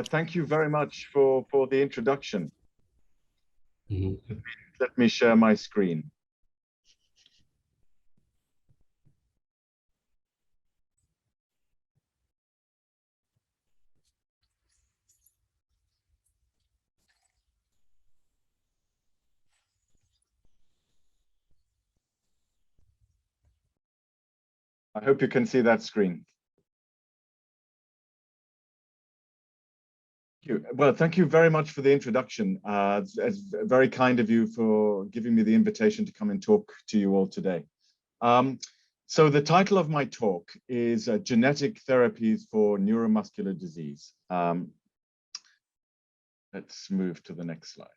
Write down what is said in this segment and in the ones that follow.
Thank you very much for the introduction. Mm-hmm. Let me share my screen. I hope you can see that screen. Well, thank you very much for the introduction. It's very kind of you for giving me the invitation to come and talk to you all today. So the title of my talk is Genetic Therapies for Neuromuscular Disease. Let's move to the next slide.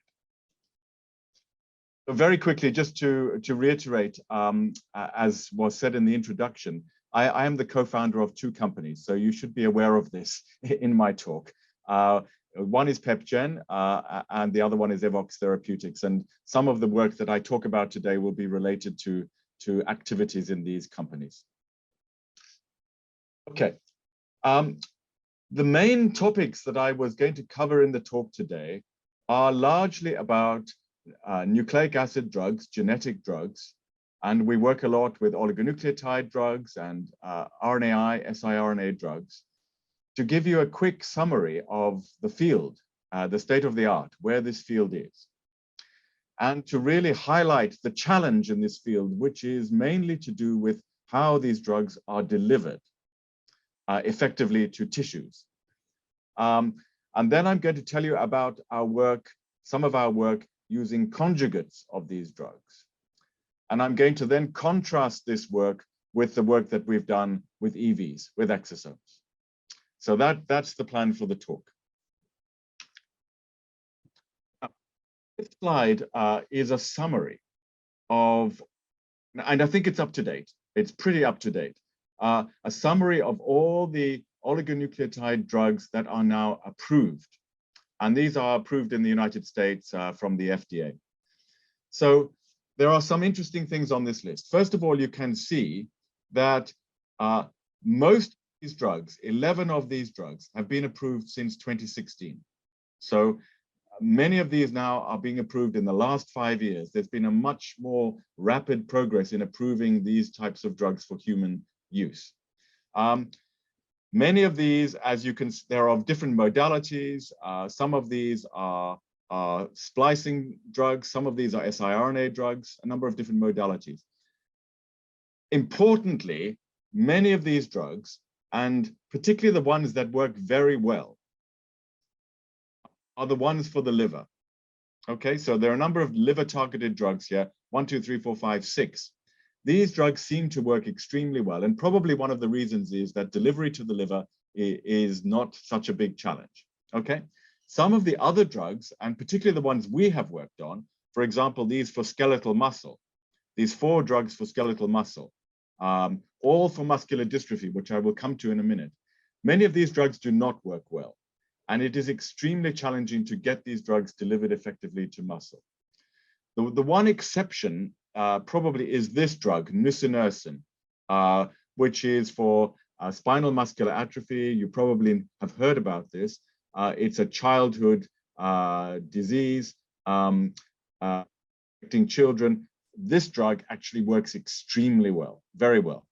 So very quickly, just to reiterate, as was said in the introduction, I am the co-founder of two companies, so you should be aware of this in my talk. One is PepGen, and the other one is Evox Therapeutics. And some of the work that I talk about today will be related to activities in these companies. Okay. The main topics that I was going to cover in the talk today are largely about nucleic acid drugs, genetic drugs, and we work a lot with oligonucleotide drugs and RNAi, siRNA drugs. To give you a quick summary of the field, the state of the art, where this field is, and to really highlight the challenge in this field, which is mainly to do with how these drugs are delivered effectively to tissues. And then I'm going to tell you about our work, some of our work using conjugates of these drugs. And I'm going to then contrast this work with the work that we've done with EVs, with exosomes. So that's the plan for the talk. This slide is a summary of, and I think it's up to date. It's pretty up to date. A summary of all the oligonucleotide drugs that are now approved. And these are approved in the United States from the FDA. So there are some interesting things on this list. First of all, you can see that most these drugs, 11 of these drugs, have been approved since 2016. So many of these now are being approved in the last 5 years. There's been a much more rapid progress in approving these types of drugs for human use. Many of these, as you can, they're of different modalities. Some of these are splicing drugs. Some of these are siRNA drugs, a number of different modalities. Importantly, many of these drugs, and particularly the ones that work very well, are the ones for the liver. Okay, so there are a number of liver-targeted drugs here, 1, 2, 3, 4, 5, 6. These drugs seem to work extremely well, and probably one of the reasons is that delivery to the liver is not such a big challenge. Okay, some of the other drugs, and particularly the ones we have worked on, for example, these for skeletal muscle, these 4 drugs for skeletal muscle, all for muscular dystrophy, which I will come to in a minute. Many of these drugs do not work well, and it is extremely challenging to get these drugs delivered effectively to muscle. The one exception probably is this drug, nusinersen, which is for spinal muscular atrophy. You probably have heard about this. It's a childhood disease affecting children. This drug actually works extremely well, very well.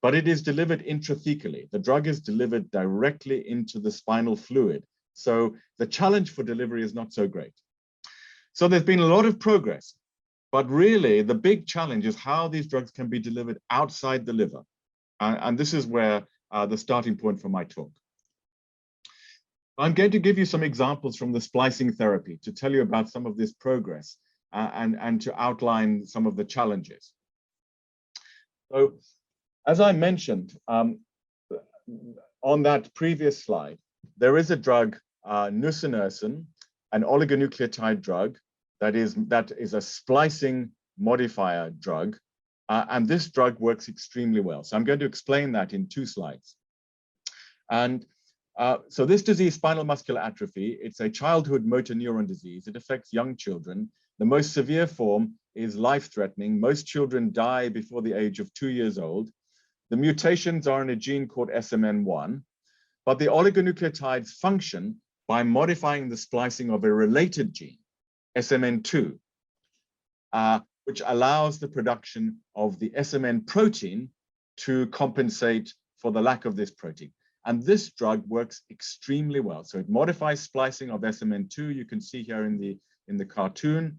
But it is delivered intrathecally. The drug is delivered directly into the spinal fluid. So the challenge for delivery is not so great. So there's been a lot of progress, but really the big challenge is how these drugs can be delivered outside the liver. And this is where the starting point for my talk. I'm going to give you some examples from the splicing therapy to tell you about some of this progress and to outline some of the challenges. So, as I mentioned on that previous slide, there is a drug, nusinersen, an oligonucleotide drug that is a splicing modifier drug, and this drug works extremely well. So I'm going to explain that in 2 slides. And so this disease, spinal muscular atrophy, it's a childhood motor neuron disease. It affects young children. The most severe form is life-threatening. Most children die before the age of 2 years old. The mutations are in a gene called SMN1, but the oligonucleotides function by modifying the splicing of a related gene, SMN2, which allows the production of the SMN protein to compensate for the lack of this protein. And this drug works extremely well. So it modifies splicing of SMN2, you can see here in the cartoon,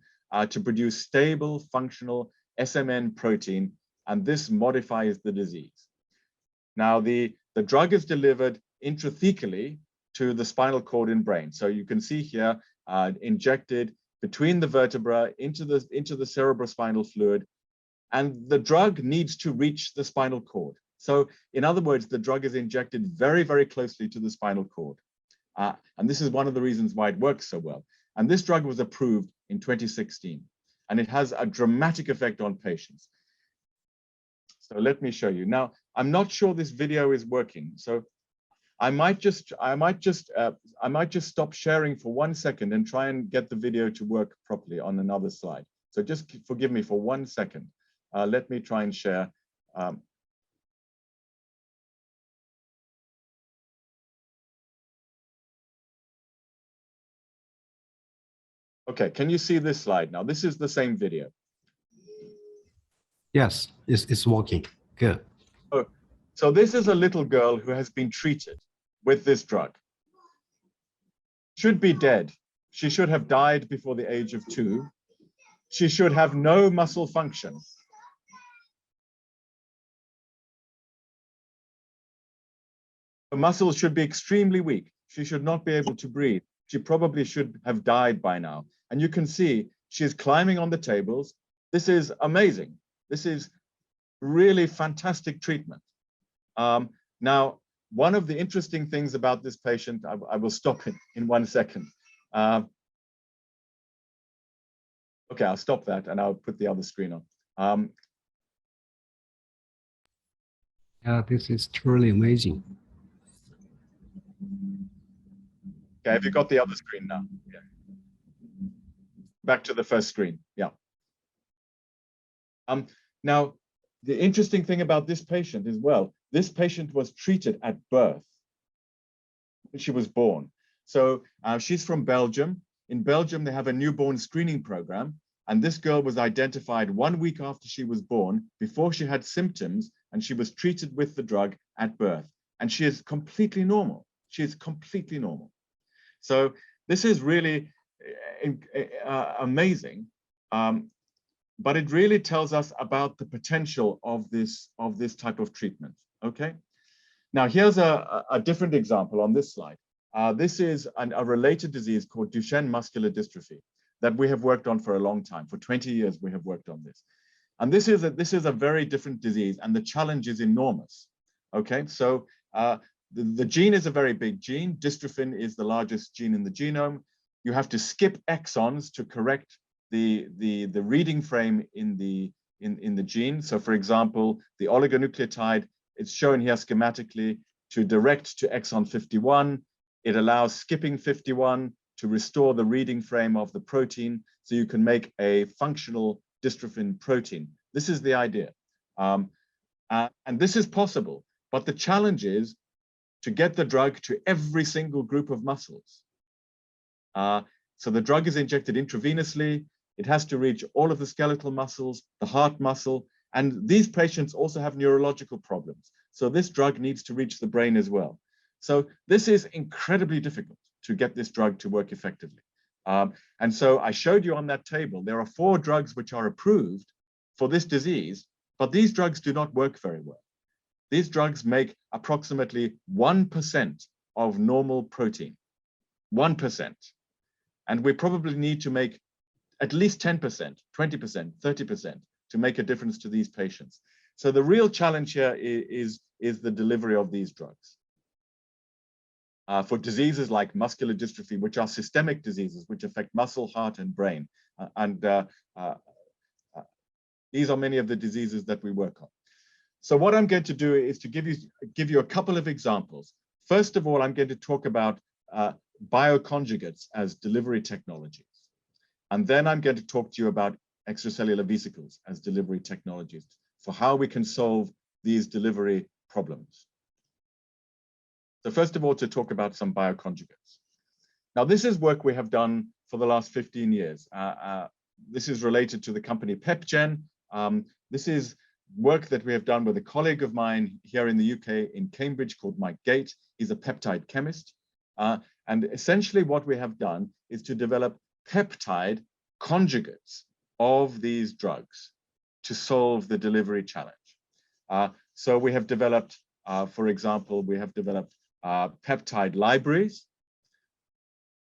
to produce stable, functional SMN protein, and this modifies the disease. Now, the drug is delivered intrathecally to the spinal cord and brain. So you can see here, injected between the vertebra into the cerebrospinal fluid, and the drug needs to reach the spinal cord. So in other words, the drug is injected very, very closely to the spinal cord. And this is one of the reasons why it works so well. And this drug was approved in 2016, and it has a dramatic effect on patients. So let me show you. Now, I'm not sure this video is working. So I might just stop sharing for 1 second and try and get the video to work properly on another slide. So just forgive me for 1 second. Let me try and share. Okay, can you see this slide now? This is the same video. Yes, it's working. Good. So this is a little girl who has been treated with this drug. Should be dead. She should have died before the age of 2. She should have no muscle function. Her muscles should be extremely weak. She should not be able to breathe. She probably should have died by now. And you can see she's climbing on the tables. This is amazing. This is really fantastic treatment. Now, one of the interesting things about this patient, I will stop in 1 second. Okay, I'll stop that and I'll put the other screen on. Yeah, this is truly amazing. Okay, have you got the other screen now? Yeah. Back to the first screen, yeah. Now, the interesting thing about this patient is, well, this patient was treated at birth when she was born. So she's from Belgium. In Belgium, they have a newborn screening program. And this girl was identified 1 week after she was born, before she had symptoms, and she was treated with the drug at birth. And she is completely normal. She is completely normal. So this is really amazing. But it really tells us about the potential of this type of treatment. Okay. Now here's a different example on this slide. This is a related disease called Duchenne muscular dystrophy that we have worked on for a long time. For 20 years, we have worked on this. And this is a very different disease, and the challenge is enormous. Okay, so the gene is a very big gene. Dystrophin is the largest gene in the genome. You have to skip exons to correct the reading frame in the gene. So for example, the oligonucleotide, it's shown here schematically, to direct to exon 51. It allows skipping 51 to restore the reading frame of the protein, so you can make a functional dystrophin protein. This is the idea. And this is possible, but the challenge is to get the drug to every single group of muscles. So the drug is injected intravenously. It has to reach all of the skeletal muscles, the heart muscle, and these patients also have neurological problems. So this drug needs to reach the brain as well. So this is incredibly difficult to get this drug to work effectively. And so I showed you on that table, there are 4 drugs which are approved for this disease, but these drugs do not work very well. These drugs make approximately 1% of normal protein, 1%. And we probably need to make at least 10%, 20%, 30% to make a difference to these patients. So the real challenge here is the delivery of these drugs. For diseases like muscular dystrophy, which are systemic diseases, which affect muscle, heart, and brain. These are many of the diseases that we work on. So what I'm going to do is to give you a couple of examples. First of all, I'm going to talk about bioconjugates as delivery technologies. And then I'm going to talk to you about extracellular vesicles as delivery technologies for how we can solve these delivery problems. So first of all, to talk about some bioconjugates. Now, this is work we have done for the last 15 years. This is related to the company PepGen. This is work that we have done with a colleague of mine here in the UK in Cambridge called Mike Gate. He's a peptide chemist. And essentially what we have done is to develop peptide conjugates of these drugs to solve the delivery challenge. So we have developed, for example, we have developed peptide libraries.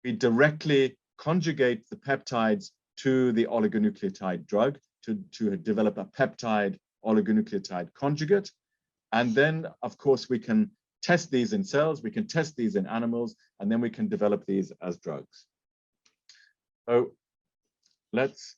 We directly conjugate the peptides to the oligonucleotide drug to develop a peptide oligonucleotide conjugate. And then, of course, we can test these in cells, we can test these in animals, and then we can develop these as drugs. So let's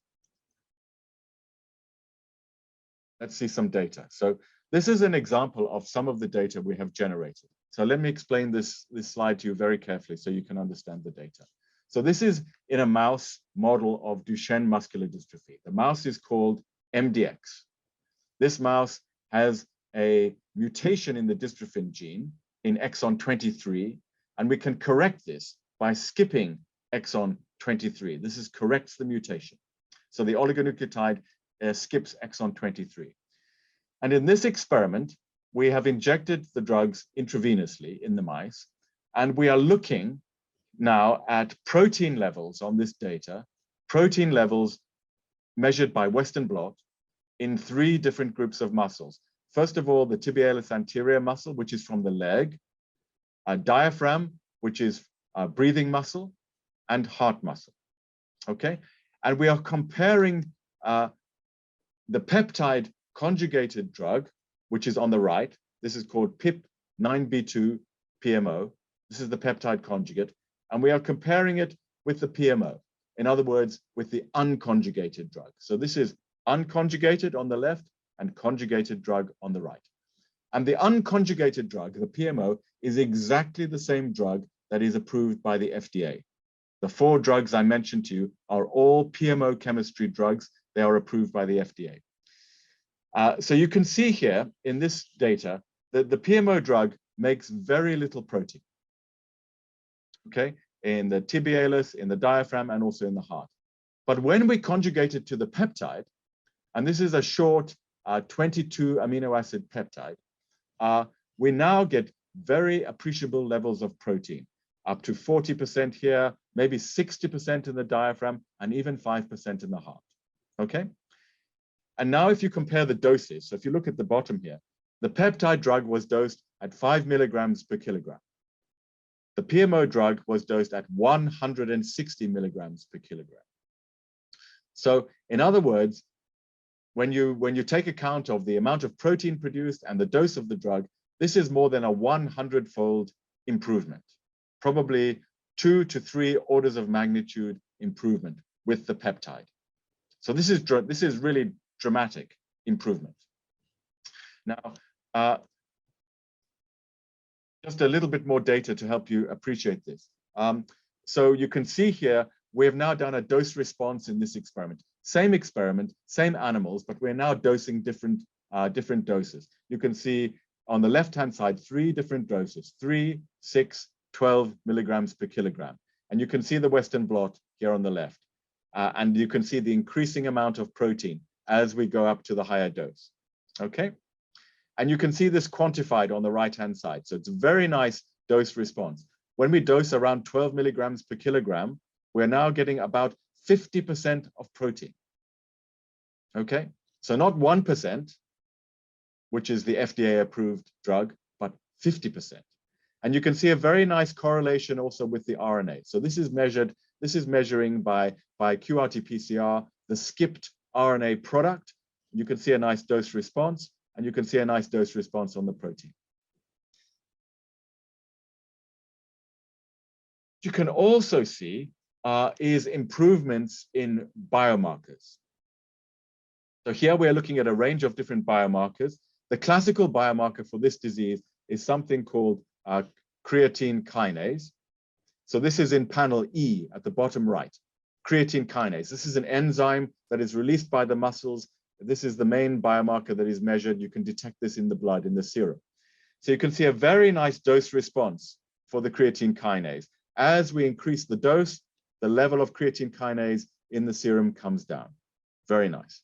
see some data. So this is an example of some of the data we have generated. So let me explain this slide to you very carefully so you can understand the data. So this is in a mouse model of Duchenne muscular dystrophy. The mouse is called MDX. This mouse has a mutation in the dystrophin gene in exon 23, and we can correct this by skipping exon 23. This corrects the mutation. So the oligonucleotide skips exon 23. And in this experiment, we have injected the drugs intravenously in the mice, and we are looking now at protein levels on this data, protein levels measured by Western blot in 3 different groups of muscles. First of all, the tibialis anterior muscle, which is from the leg, a diaphragm, which is a breathing muscle, and heart muscle. Okay, and we are comparing the peptide conjugated drug, which is on the right. This is called PIP9B2 PMO. This is the peptide conjugate, and we are comparing it with the PMO. In other words, with the unconjugated drug. So this is unconjugated on the left and conjugated drug on the right. And the unconjugated drug, the PMO, is exactly the same drug that is approved by the FDA. The 4 drugs I mentioned to you are all PMO chemistry drugs. They are approved by the FDA. So you can see here in this data that the PMO drug makes very little protein, okay, in the tibialis, in the diaphragm, and also in the heart. But when we conjugate it to the peptide, and this is a short 22 amino acid peptide, we now get very appreciable levels of protein, up to 40% here, maybe 60% in the diaphragm, and even 5% in the heart, okay? And now if you compare the doses, so if you look at the bottom here, the peptide drug was dosed at 5 milligrams per kilogram. The PMO drug was dosed at 160 milligrams per kilogram. So in other words, when you take account of the amount of protein produced and the dose of the drug, this is more than a 100-fold improvement, probably 2 to 3 orders of magnitude improvement with the peptide. So this is really dramatic improvement. Now, just a little bit more data to help you appreciate this. So you can see here, we have now done a dose response in this experiment. Same experiment, same animals, but we're now dosing different doses. You can see on the left-hand side, 3 different doses, 3, 6, 12 milligrams per kilogram. And you can see the Western blot here on the left. And you can see the increasing amount of protein as we go up to the higher dose, okay? And you can see this quantified on the right-hand side. So it's a very nice dose response. When we dose around 12 milligrams per kilogram, we're now getting about 50% of protein, okay? So not 1%, which is the FDA-approved drug, but 50%. And you can see a very nice correlation also with the RNA. So this is measuring by qRT-PCR, the skipped RNA product. You can see a nice dose response, and you can see a nice dose response on the protein. What you can also see is improvements in biomarkers. So here we are looking at a range of different biomarkers. The classical biomarker for this disease is something called creatine kinase. So this is in panel E at the bottom right, creatine kinase. This is an enzyme that is released by the muscles. This is the main biomarker that is measured. You can detect this in the blood, in the serum. So you can see a very nice dose response for the creatine kinase. as we increase the dose, the level of creatine kinase in the serum comes down. Very nice.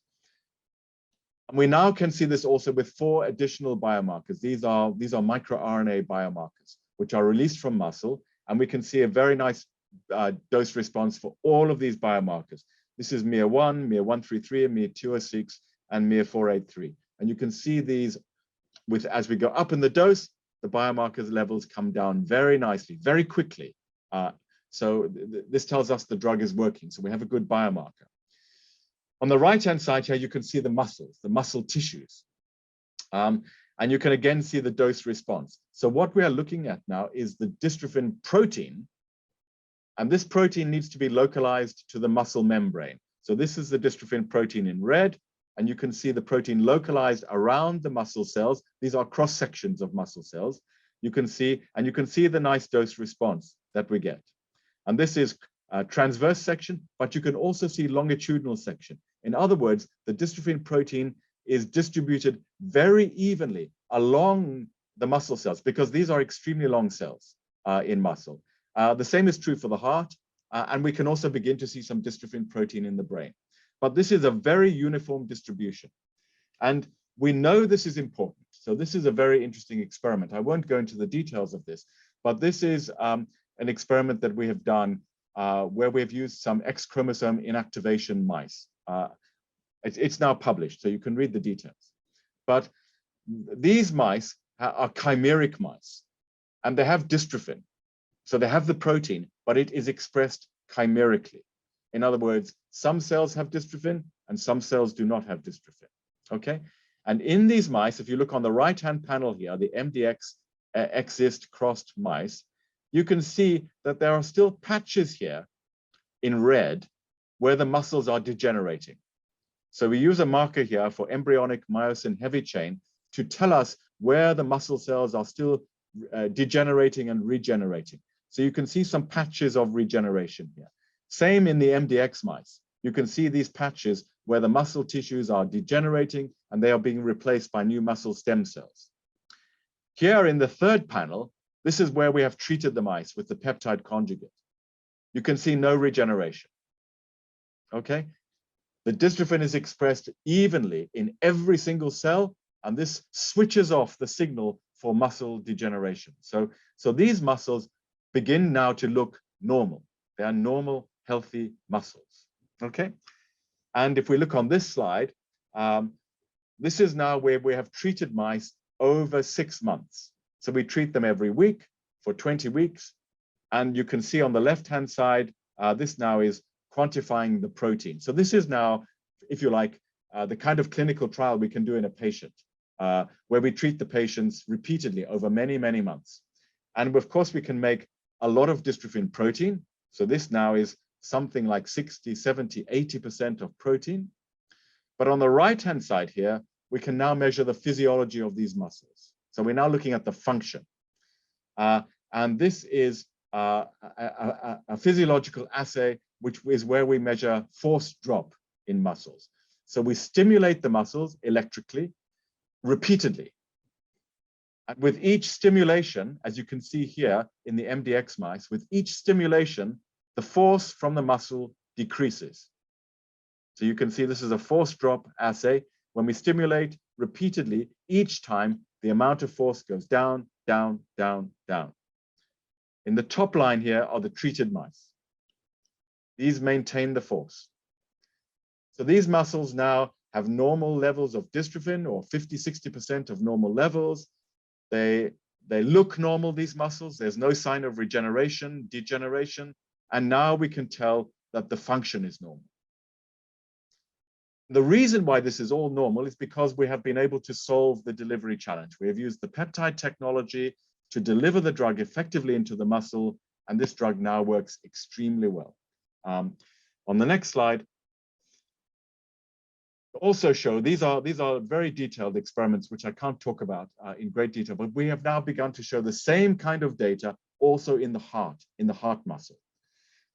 And we now can see this also with 4 additional biomarkers. These are microRNA biomarkers, which are released from muscle. And we can see a very nice dose response for all of these biomarkers. This is MIR1, MIR133, MIR206, and MIR483. And you can see these as we go up in the dose, the biomarkers levels come down very nicely, very quickly. So this tells us the drug is working. So we have a good biomarker. On the right-hand side here, you can see the muscles, the muscle tissues. And you can again see the dose response. So what we are looking at now is the dystrophin protein. And this protein needs to be localized to the muscle membrane. So this is the dystrophin protein in red. And you can see the protein localized around the muscle cells. These are cross sections of muscle cells. You can see the nice dose response that we get. And this is a transverse section, but you can also see longitudinal section. In other words, the dystrophin protein is distributed very evenly along the muscle cells because these are extremely long cells in muscle. The same is true for the heart, and we can also begin to see some dystrophin protein in the brain. But this is a very uniform distribution. And we know this is important. So this is a very interesting experiment. I won't go into the details of this, but this is an experiment that we have done where we've used some X chromosome inactivation mice. It's now published, so you can read the details. But these mice are chimeric mice, and they have dystrophin. So they have the protein, but it is expressed chimerically. In other words, some cells have dystrophin and some cells do not have dystrophin, okay? And in these mice, if you look on the right-hand panel here, the MDX exist crossed mice, you can see that there are still patches here in red where the muscles are degenerating. So we use a marker here for embryonic myosin heavy chain to tell us where the muscle cells are still degenerating and regenerating. So you can see some patches of regeneration here. Same in the MDX mice. You can see these patches where the muscle tissues are degenerating and they are being replaced by new muscle stem cells. Here in the third panel, this is where we have treated the mice with the peptide conjugate. You can see no regeneration, okay? The dystrophin is expressed evenly in every single cell, and this switches off the signal for muscle degeneration. So these muscles begin now to look normal. They are normal, healthy muscles, okay? And if we look on this slide, this is now where we have treated mice over 6 months. So we treat them every week for 20 weeks. And you can see on the left-hand side, this now is quantifying the protein. So this is now, if you like, the kind of clinical trial we can do in a patient, where we treat the patients repeatedly over many, many months. And of course, we can make a lot of dystrophin protein. So this now is something like 60, 70, 80% of protein. But on the right-hand side here, we can now measure the physiology of these muscles. So we're now looking at the function. And this is a physiological assay, which is where we measure force drop in muscles. So we stimulate the muscles electrically, repeatedly. And with each stimulation, as you can see here in the MDX mice, with each stimulation, the force from the muscle decreases. So you can see this is a force drop assay. When we stimulate repeatedly, each time the amount of force goes down, down, down, down. In the top line here are the treated mice. These maintain the force. So these muscles now have normal levels of dystrophin, or 50, 60% of normal levels. They look normal, these muscles. There's no sign of regeneration, degeneration. And now we can tell that the function is normal. The reason why this is all normal is because we have been able to solve the delivery challenge. We have used the peptide technology to deliver the drug effectively into the muscle, and this drug now works extremely well. On the next slide, also show these are very detailed experiments which I can't talk about in great detail, but we have now begun to show the same kind of data also in the heart muscle.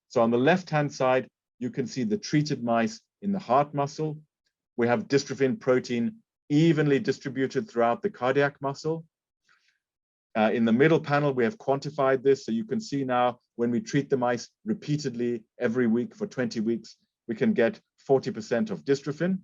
So on the left-hand side, you can see the treated mice in the heart muscle. We have dystrophin protein evenly distributed throughout the cardiac muscle. In the middle panel, we have quantified this. So you can see now when we treat the mice repeatedly every week for 20 weeks, we can get 40% of dystrophin.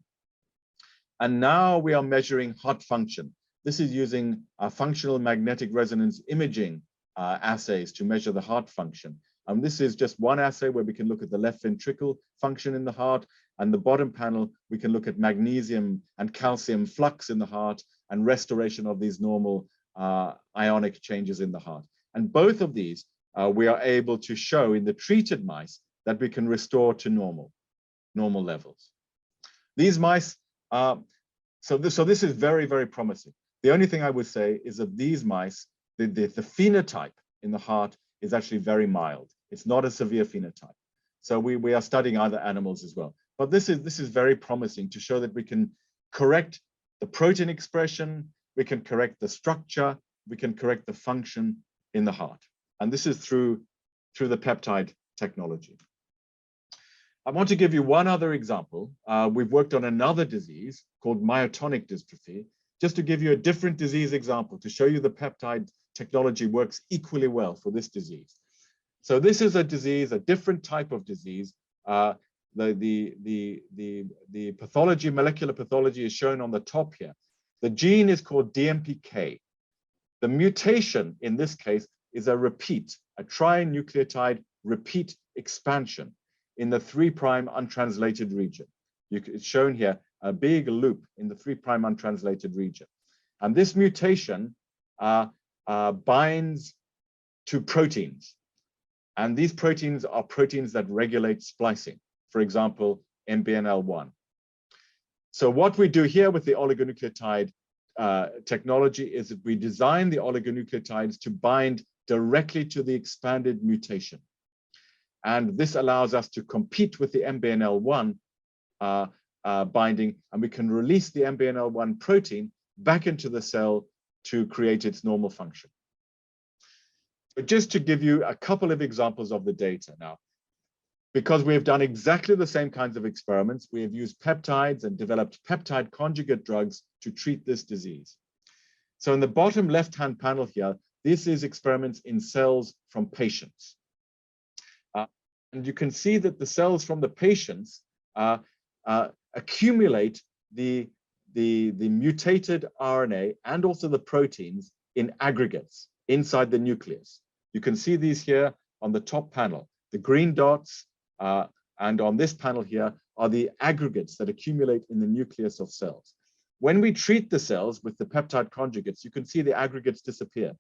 And now we are measuring heart function. This is using functional magnetic resonance imaging assays to measure the heart function. And this is just one assay where we can look at the left ventricle function in the heart. And the bottom panel, we can look at magnesium and calcium flux in the heart and restoration of these normal ionic changes in the heart. And both of these, we are able to show in the treated mice that we can restore to normal levels. These mice, so this is very, very promising. The only thing I would say is that these mice, the phenotype in the heart is actually very mild. It's not a severe phenotype. So we are studying other animals as well. But this is very promising to show that we can correct the protein expression, we can correct the structure, we can correct the function in the heart. And this is through the peptide technology. I want to give you one other example. We've worked on another disease called myotonic dystrophy, just to give you a different disease example to show you the peptide technology works equally well for this disease. So this is a disease, a different type of disease. The pathology, molecular pathology is shown on the top here. The gene is called DMPK. The mutation in this case is a trinucleotide repeat expansion in the 3' untranslated region. It's shown here, a big loop in the 3' untranslated region. And this mutation binds to proteins. And these proteins are proteins that regulate splicing, for example, MBNL1. So what we do here with the oligonucleotide technology is that we design the oligonucleotides to bind directly to the expanded mutation. And this allows us to compete with the MBNL1 binding, and we can release the MBNL1 protein back into the cell to create its normal function. But just to give you a couple of examples of the data now, because we have done exactly the same kinds of experiments, we have used peptides and developed peptide conjugate drugs to treat this disease. So in the bottom left-hand panel here, this is experiments in cells from patients. And you can see that the cells from the patients accumulate the mutated RNA and also the proteins in aggregates inside the nucleus. You can see these here on the top panel. The green dots and on this panel here are the aggregates that accumulate in the nucleus of cells. When we treat the cells with the peptide conjugates, you can see the aggregates disappear.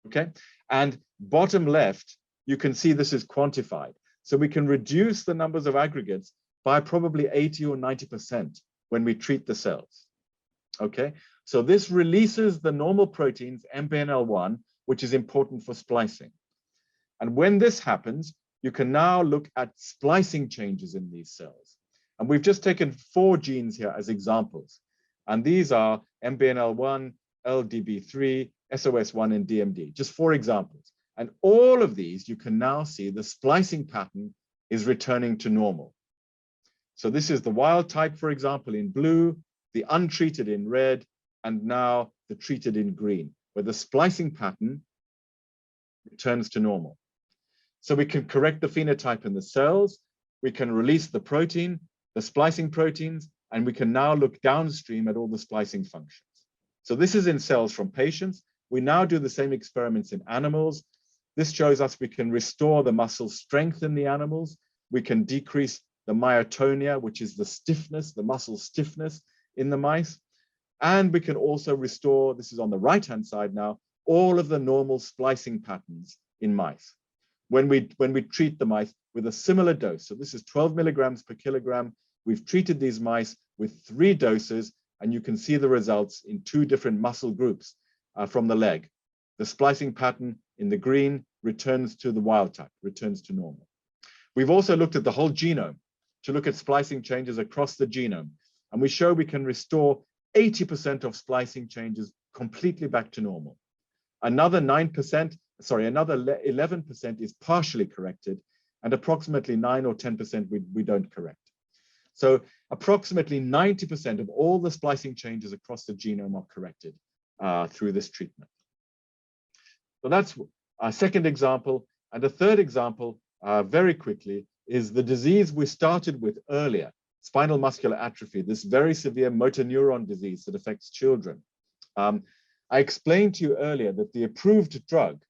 Okay, and bottom left, you can see this is quantified. So we can reduce the numbers of aggregates by probably 80 or 90% when we treat the cells. Okay, so this releases the normal proteins, MBNL1, which is important for splicing. And when this happens, you can now look at splicing changes in these cells. And we've just taken 4 genes here as examples. And these are MBNL1, LDB3, SOS1, and DMD, just 4 examples. And all of these, you can now see the splicing pattern is returning to normal. So this is the wild type, for example, in blue, the untreated in red, and now the treated in green, where the splicing pattern returns to normal. So we can correct the phenotype in the cells, we can release the protein, the splicing proteins, and we can now look downstream at all the splicing functions. So this is in cells from patients. We now do the same experiments in animals. This shows us we can restore the muscle strength in the animals. We can decrease the myotonia, which is the stiffness, the muscle stiffness in the mice. And we can also restore, this is on the right-hand side now, all of the normal splicing patterns in mice when we treat the mice with a similar dose. So this is 12 milligrams per kilogram. We've treated these mice with 3 doses, and you can see the results in 2 different muscle groups from the leg. The splicing pattern in the green returns to the wild type, returns to normal. We've also looked at the whole genome to look at splicing changes across the genome. And we show we can restore 80% of splicing changes completely back to normal. Another 11% is partially corrected, and approximately 9 or 10% we don't correct. So approximately 90% of all the splicing changes across the genome are corrected. through this treatment. So that's a second example. And a third example, very quickly, is the disease we started with earlier, spinal muscular atrophy, this very severe motor neuron disease that affects children. I explained to you earlier that the approved drug,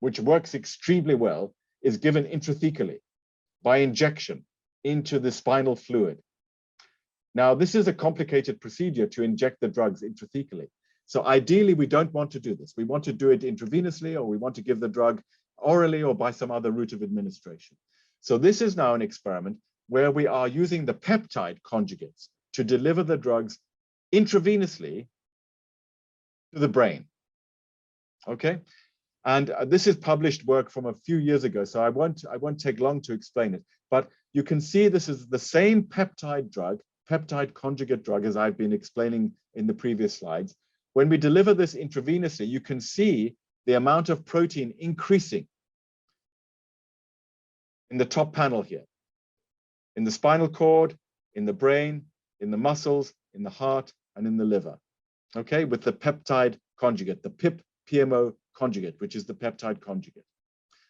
which works extremely well, is given intrathecally by injection into the spinal fluid. Now, this is a complicated procedure to inject the drugs intrathecally. So ideally, we don't want to do this. We want to do it intravenously, or we want to give the drug orally or by some other route of administration. So this is now an experiment where we are using the peptide conjugates to deliver the drugs intravenously to the brain. Okay, and this is published work from a few years ago, so I won't take long to explain it. But you can see this is the same peptide drug, peptide conjugate drug, as I've been explaining in the previous slides. When we deliver this intravenously, you can see the amount of protein increasing in the top panel here, in the spinal cord, in the brain, in the muscles, in the heart, and in the liver. Okay, with the peptide conjugate, the PIP-PMO conjugate, which is the peptide conjugate.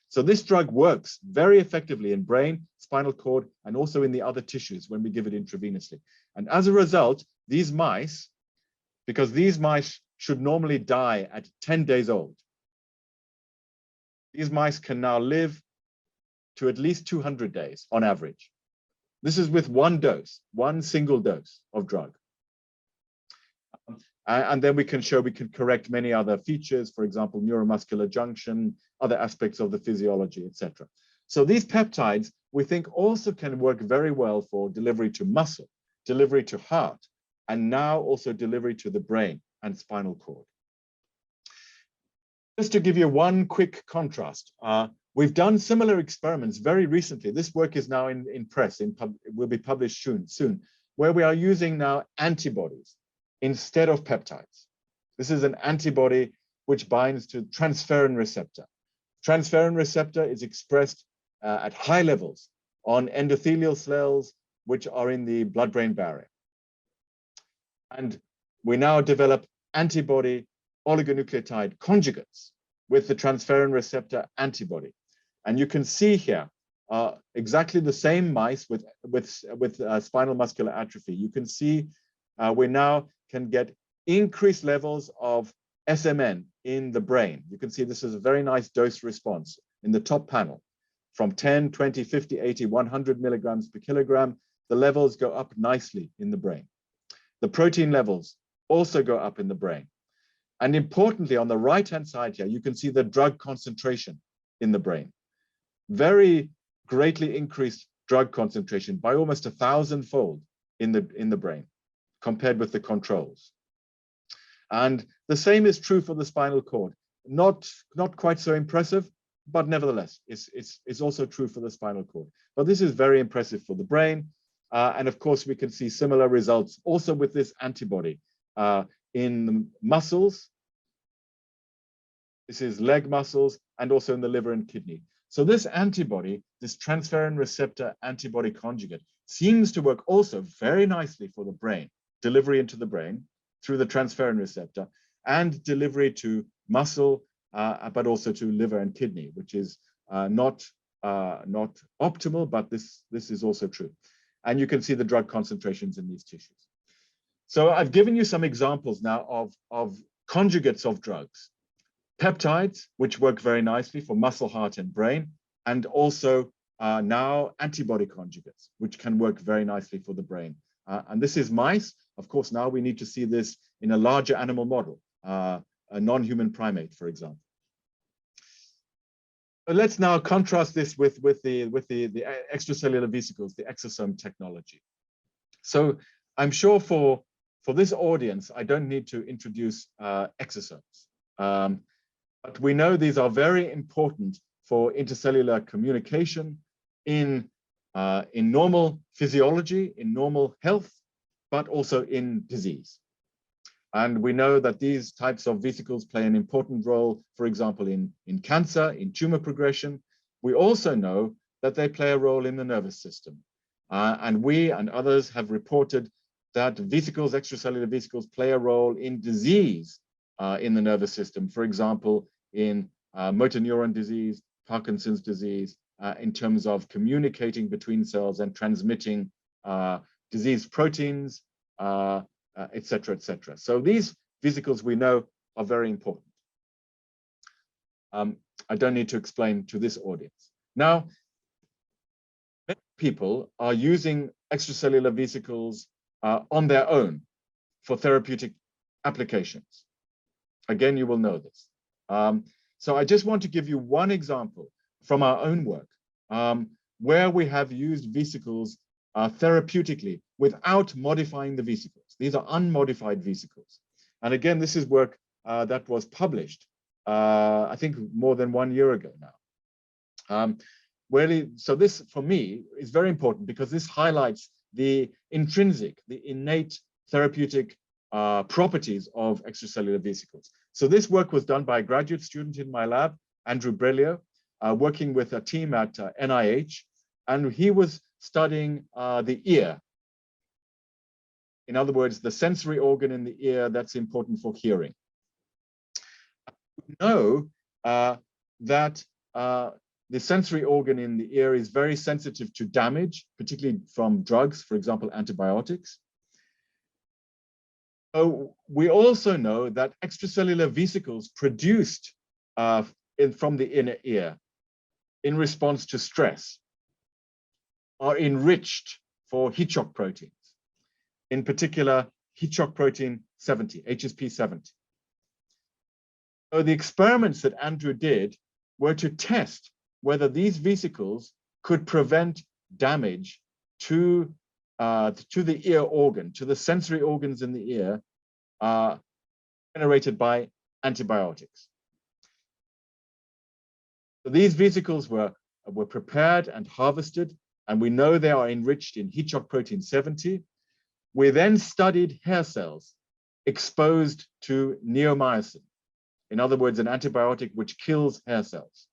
So this drug works very effectively in brain, spinal cord, and also in the other tissues when we give it intravenously. And as a result, these mice, because these mice should normally die at 10 days old, these mice can now live to at least 200 days on average. This is with one dose, one single dose of drug. And then we can show we can correct many other features, for example, neuromuscular junction, other aspects of the physiology, etc. So these peptides, we think, also can work very well for delivery to muscle, delivery to heart, and now also delivery to the brain and spinal cord. Just to give you one quick contrast, we've done similar experiments very recently. This work is now in press, will be published soon, where we are using now antibodies instead of peptides. This is an antibody which binds to transferrin receptor. Transferrin receptor is expressed at high levels on endothelial cells, which are in the blood-brain barrier. And we now develop antibody oligonucleotide conjugates with the transferrin receptor antibody. And you can see here exactly the same mice with spinal muscular atrophy. You can see we now can get increased levels of SMN in the brain. You can see this is a very nice dose response in the top panel. From 10, 20, 50, 80, 100 milligrams per kilogram, the levels go up nicely in the brain. The protein levels also go up in the brain. And importantly, on the right-hand side here, you can see the drug concentration in the brain. Very greatly increased drug concentration by almost 1,000-fold in the brain, compared with the controls. And the same is true for the spinal cord. Not quite so impressive, but nevertheless, it's also true for the spinal cord. But this is very impressive for the brain. And of course, we can see similar results also with this antibody in the muscles. This is leg muscles, and also in the liver and kidney. So this antibody, this transferrin receptor antibody conjugate, seems to work also very nicely for the brain, delivery into the brain through the transferrin receptor, and delivery to muscle, but also to liver and kidney, which is not optimal, but this is also true. And you can see the drug concentrations in these tissues. So I've given you some examples now of conjugates of drugs. Peptides, which work very nicely for muscle, heart, and brain, and also now antibody conjugates, which can work very nicely for the brain. And this is mice. Of course, now we need to see this in a larger animal model, a non-human primate, for example. But let's now contrast this with the extracellular vesicles, the exosome technology. So I'm sure for this audience, I don't need to introduce exosomes. But we know these are very important for intercellular communication in normal physiology, in normal health, but also in disease. And we know that these types of vesicles play an important role, for example, in cancer, in tumor progression. We also know that they play a role in the nervous system. And we and others have reported that vesicles, extracellular vesicles, play a role in disease in the nervous system. For example, in motor neuron disease, Parkinson's disease, in terms of communicating between cells and transmitting disease proteins, et cetera, et cetera. So these vesicles we know are very important. I don't need to explain to this audience. Now, many people are using extracellular vesicles on their own for therapeutic applications. Again, you will know this. So I just want to give you one example from our own work where we have used vesicles therapeutically without modifying the vesicles. These are unmodified vesicles. And again, this is work that was published, I think more than 1 year ago now. So this, for me, is very important because this highlights the intrinsic, the innate therapeutic properties of extracellular vesicles. So this work was done by a graduate student in my lab, Andrew Brelio, working with a team at NIH, and he was studying the ear. In other words, the sensory organ in the ear that's important for hearing. We know that the sensory organ in the ear is very sensitive to damage, particularly from drugs, for example, antibiotics. So we also know that extracellular vesicles produced from the inner ear in response to stress are enriched for heat shock proteins, in particular heat shock protein 70, HSP 70. So the experiments that Andrew did were to test whether these vesicles could prevent damage to the ear organ, to the sensory organs in the ear generated by antibiotics. So these vesicles were prepared and harvested, and we know they are enriched in heat shock protein 70. We then studied hair cells exposed to neomycin, in other words, an antibiotic which kills hair cells.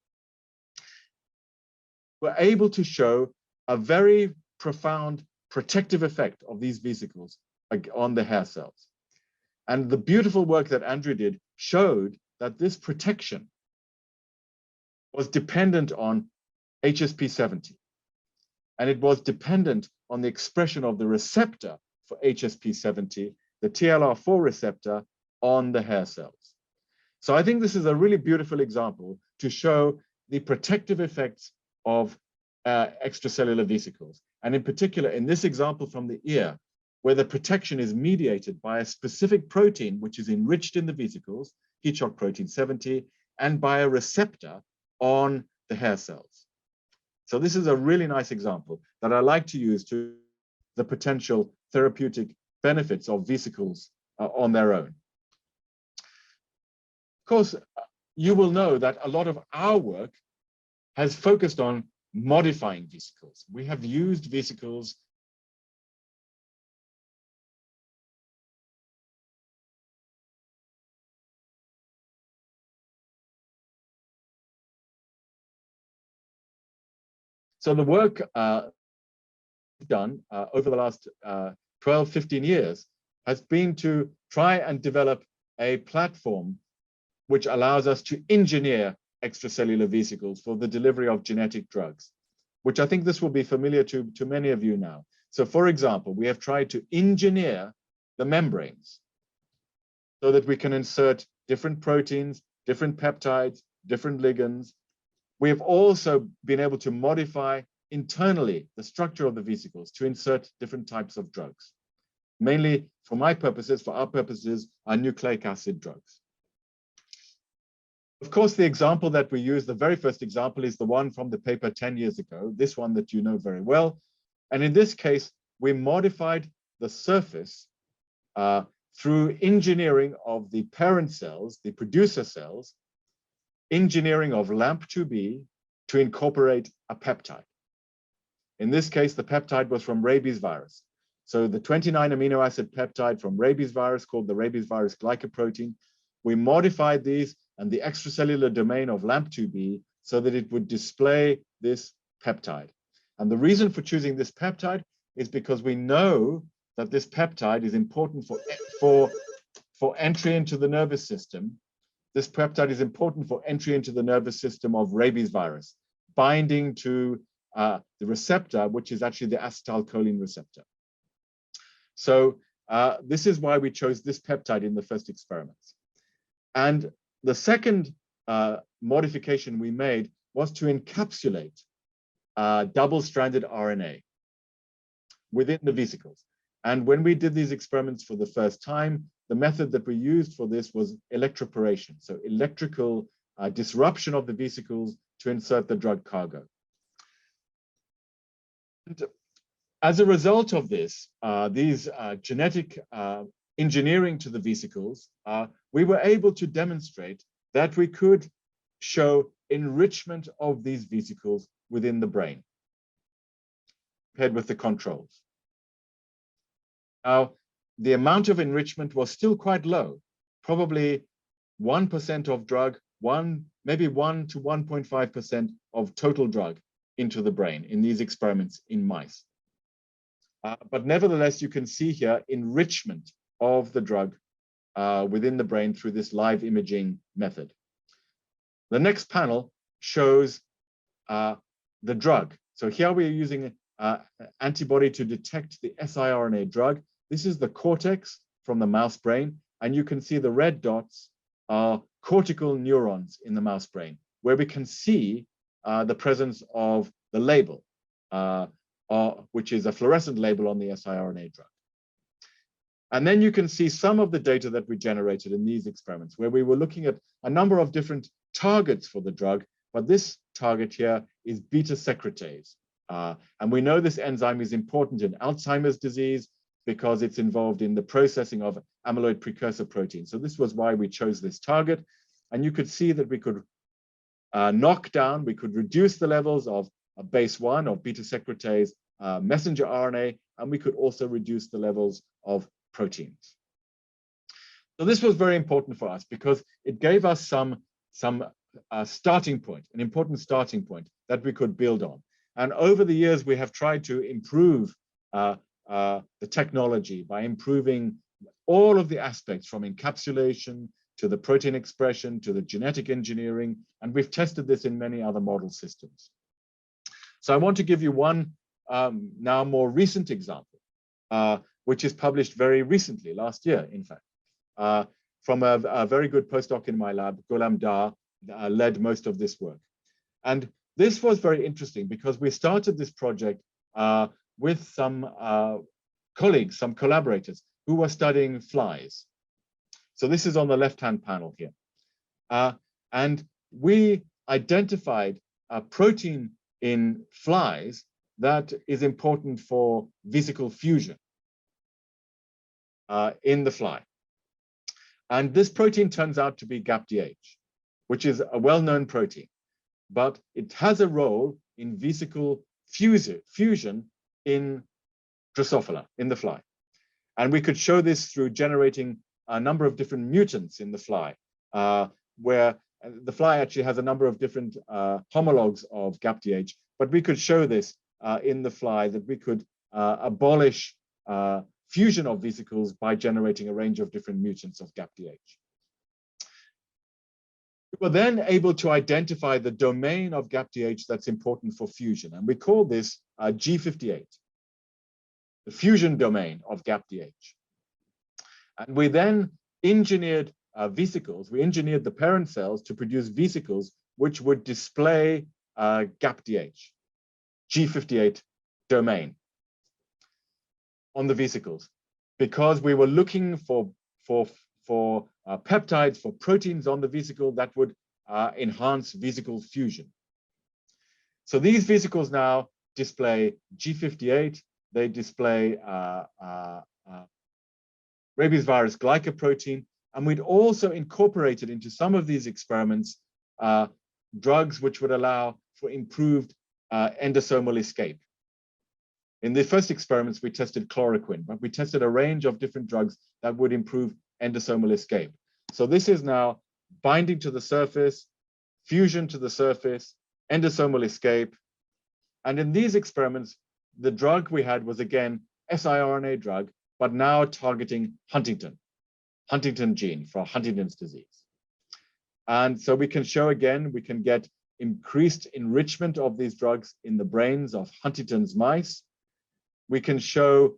We're able to show a very profound protective effect of these vesicles on the hair cells. And the beautiful work that Andrew did showed that this protection was dependent on HSP 70. And it was dependent on the expression of the receptor for HSP 70, the TLR4 receptor on the hair cells. So I think this is a really beautiful example to show the protective effects of extracellular vesicles. And in particular, in this example from the ear, where the protection is mediated by a specific protein, which is enriched in the vesicles, heat shock protein 70, and by a receptor on the hair cells. So this is a really nice example that I like to use to the potential therapeutic benefits of vesicles on their own. Of course, you will know that a lot of our work has focused on modifying vesicles. We have used vesicles so the work done over the last 12, 15 years has been to try and develop a platform which allows us to engineer extracellular vesicles for the delivery of genetic drugs, which I think this will be familiar to many of you now. So for example, we have tried to engineer the membranes so that we can insert different proteins, different peptides, different ligands. We have also been able to modify internally the structure of the vesicles to insert different types of drugs. Mainly for my purposes, for our purposes, are nucleic acid drugs. Of course, the example that we use, the very first example, is the one from the paper 10 years ago, this one that you know very well. And in this case, we modified the surface through engineering of the parent cells, the producer cells, engineering of LAMP2B to incorporate a peptide. In this case, the peptide was from rabies virus. So the 29 amino acid peptide from rabies virus, called the rabies virus glycoprotein, we modified these and the extracellular domain of LAMP2B so that it would display this peptide. And the reason for choosing this peptide is because we know that this peptide is important for entry into the nervous system. This peptide is important for entry into the nervous system of rabies virus, binding to the receptor, which is actually the acetylcholine receptor. So this is why we chose this peptide in the first experiments. And the second modification we made was to encapsulate double-stranded RNA within the vesicles. And when we did these experiments for the first time, the method that we used for this was electroporation, so electrical disruption of the vesicles to insert the drug cargo. And as a result of this, these genetic engineering to the vesicles, we were able to demonstrate that we could show enrichment of these vesicles within the brain, compared with the controls. Now, the amount of enrichment was still quite low, probably 1% of drug, maybe 1 to 1.5% of total drug into the brain in these experiments in mice. But nevertheless, you can see here enrichment of the drug within the brain through this live imaging method. The next panel shows the drug. So here we are using antibody to detect the siRNA drug. This is the cortex from the mouse brain, and you can see the red dots are cortical neurons in the mouse brain, where we can see the presence of the label, which is a fluorescent label on the siRNA drug. And then you can see some of the data that we generated in these experiments, where we were looking at a number of different targets for the drug, but this target here is beta secretase. And we know this enzyme is important in Alzheimer's disease because it's involved in the processing of amyloid precursor protein. So this was why we chose this target. And you could see that we could knock down, we could reduce the levels of base 1 of beta secretase messenger RNA, and we could also reduce the levels of proteins. So this was very important for us because it gave us some starting point, an important starting point that we could build on. And over the years, we have tried to improve the technology by improving all of the aspects from encapsulation to the protein expression to the genetic engineering, and we've tested this in many other model systems. So I want to give you one now more recent example, which is published very recently, last year, in fact, from a very good postdoc in my lab, Ghulam Dar, led most of this work. And this was very interesting because we started this project with some colleagues, some collaborators who were studying flies. So this is on the left-hand panel here. And we identified a protein in flies that is important for vesicle fusion in the fly. And this protein turns out to be GAPDH, which is a well-known protein, but it has a role in vesicle fusion in Drosophila, in the fly. And we could show this through generating a number of different mutants in the fly, where the fly actually has a number of different homologs of GAPDH, but we could show this in the fly that we could abolish fusion of vesicles by generating a range of different mutants of GAPDH. We were then able to identify the domain of GAPDH that's important for fusion, and we call this G58, the fusion domain of GAPDH. And we then engineered vesicles. We engineered the parent cells to produce vesicles which would display GAPDH, G58 domain on the vesicles, because we were looking for peptides, for proteins on the vesicle that would enhance vesicle fusion. So these vesicles now display G58, they display rabies virus glycoprotein, and we'd also incorporated into some of these experiments drugs which would allow for improved endosomal escape. In the first experiments, we tested chloroquine, but we tested a range of different drugs that would improve endosomal escape. So this is now binding to the surface, fusion to the surface, endosomal escape. And in these experiments, the drug we had was again siRNA drug, but now targeting Huntington gene for Huntington's disease. And so we can show again, we can get increased enrichment of these drugs in the brains of Huntington's mice. We can show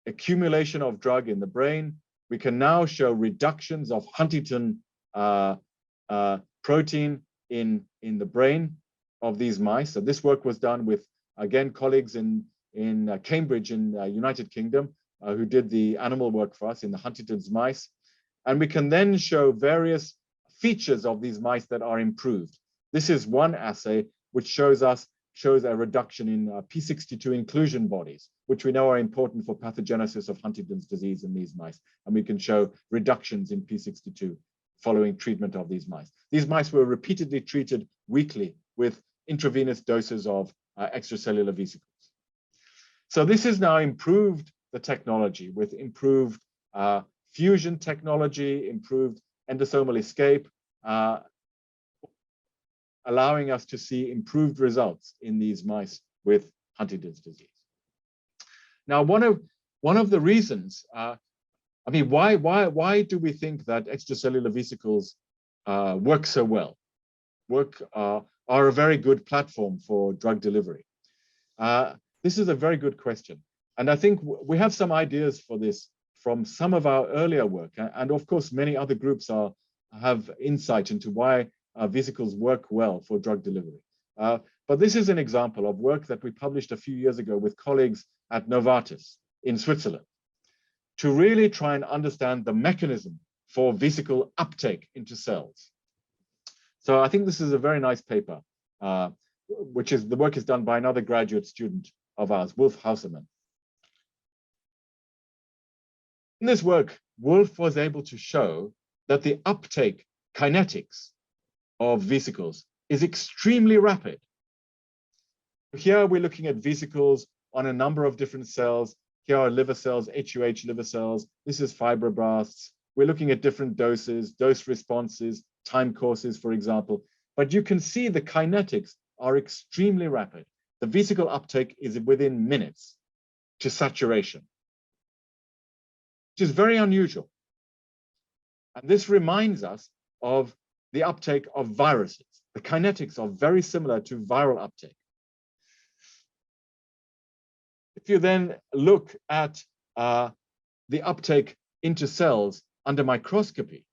accumulation of drug in the brain. We can now show reductions of Huntington protein in the brain of these mice. So this work was done with, again, colleagues in Cambridge in United Kingdom who did the animal work for us in the Huntington's mice. And we can then show various features of these mice that are improved. This is one assay which shows a reduction in P62 inclusion bodies, which we know are important for pathogenesis of Huntington's disease in these mice. And we can show reductions in P62 following treatment of these mice. These mice were repeatedly treated weekly with intravenous doses of extracellular vesicles. So this has now improved the technology with improved fusion technology, improved endosomal escape, allowing us to see improved results in these mice with Huntington's disease. Now, one of the reasons, I mean, why do we think that extracellular vesicles work so well? Are a very good platform for drug delivery? This is a very good question. And I think we have some ideas for this from some of our earlier work. And of course, many other groups have insight into why vesicles work well for drug delivery. But this is an example of work that we published a few years ago with colleagues at Novartis in Switzerland to really try and understand the mechanism for vesicle uptake into cells. So I think this is a very nice paper, which is the work is done by another graduate student of ours, Wolf Hausermann. In this work, Wolf was able to show that the uptake kinetics of vesicles is extremely rapid. Here we're looking at vesicles on a number of different cells. Here are liver cells, HUH liver cells. This is fibroblasts. We're looking at different doses, dose responses, time courses, for example. But you can see the kinetics are extremely rapid. The vesicle uptake is within minutes to saturation, which is very unusual. And this reminds us of the uptake of viruses. The kinetics are very similar to viral uptake. If you then look at the uptake into cells under microscopy,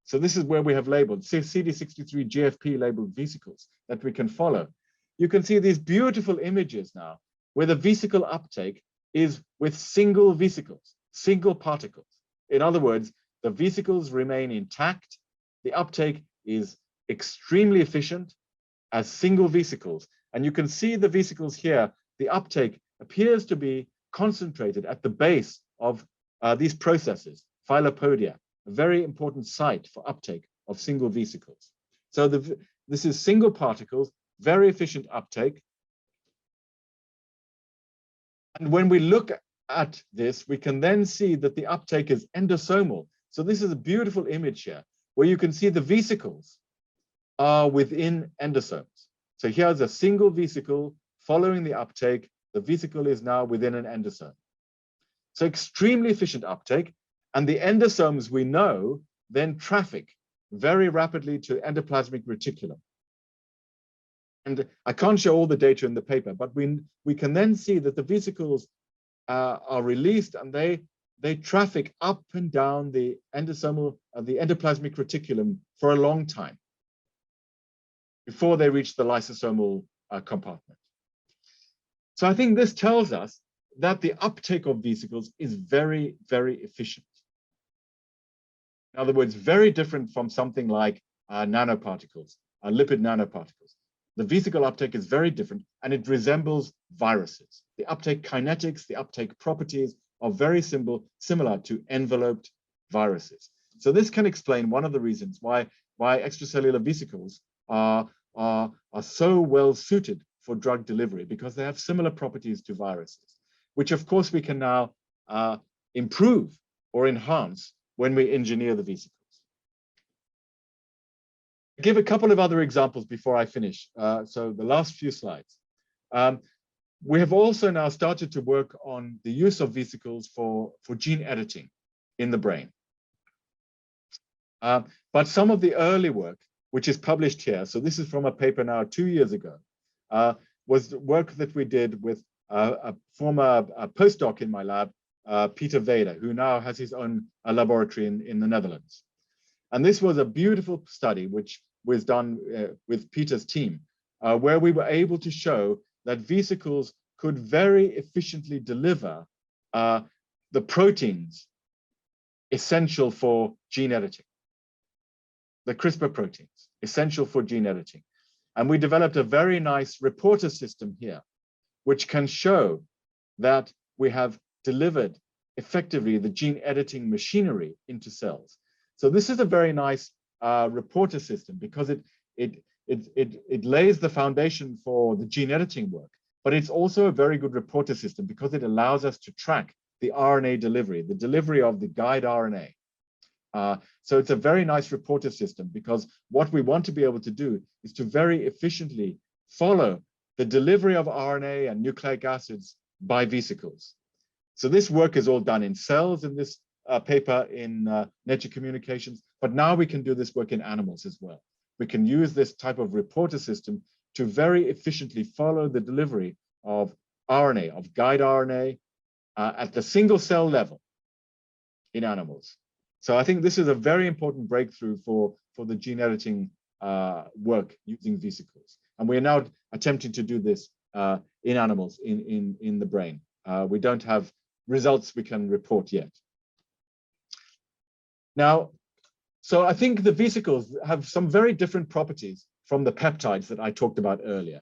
so this is where we have labeled CD63 GFP labeled vesicles that we can follow. You can see these beautiful images now where the vesicle uptake is with single vesicles, single particles. In other words, the vesicles remain intact. The uptake is extremely efficient as single vesicles. And you can see the vesicles here. The uptake appears to be concentrated at the base of these processes, filopodia, a very important site for uptake of single vesicles. So this is single particles, very efficient uptake. And when we look at this, we can then see that the uptake is endosomal. So this is a beautiful image here where you can see the vesicles are within endosomes. So here's a single vesicle following the uptake. The vesicle is now within an endosome. So extremely efficient uptake. And the endosomes we know then traffic very rapidly to endoplasmic reticulum. And I can't show all the data in the paper, but we can then see that the vesicles are released and they traffic up and down the endosomal, the endoplasmic reticulum for a long time before they reach the lysosomal compartment. So I think this tells us that the uptake of vesicles is very, very efficient. In other words, very different from something like nanoparticles, lipid nanoparticles. The vesicle uptake is very different and it resembles viruses. The uptake kinetics, the uptake properties are very similar to enveloped viruses. So this can explain one of the reasons why extracellular vesicles are so well suited for drug delivery, because they have similar properties to viruses, which of course we can now improve or enhance when we engineer the vesicles. I'll give a couple of other examples before I finish. So the last few slides. We have also now started to work on the use of vesicles for gene editing in the brain. But some of the early work, which is published here, so this is from a paper now 2 years ago, was work that we did with a former postdoc in my lab, Peter Vader, who now has his own laboratory in the Netherlands. And this was a beautiful study which was done with Peter's team, where we were able to show that vesicles could very efficiently deliver the proteins essential for gene editing, the CRISPR proteins essential for gene editing. And we developed a very nice reporter system here, which can show that we have delivered effectively the gene editing machinery into cells. So this is a very nice reporter system because it lays the foundation for the gene editing work, but it's also a very good reporter system because it allows us to track the RNA delivery, the delivery of the guide RNA. So it's a very nice reporter system because what we want to be able to do is to very efficiently follow the delivery of RNA and nucleic acids by vesicles. So this work is all done in cells in this paper in Nature Communications, but now we can do this work in animals as well. We can use this type of reporter system to very efficiently follow the delivery of RNA, of guide RNA at the single cell level in animals. So I think this is a very important breakthrough for the gene editing work using vesicles. And we're now attempting to do this in animals in the brain. We don't have results we can report yet. Now, so I think the vesicles have some very different properties from the peptides that I talked about earlier.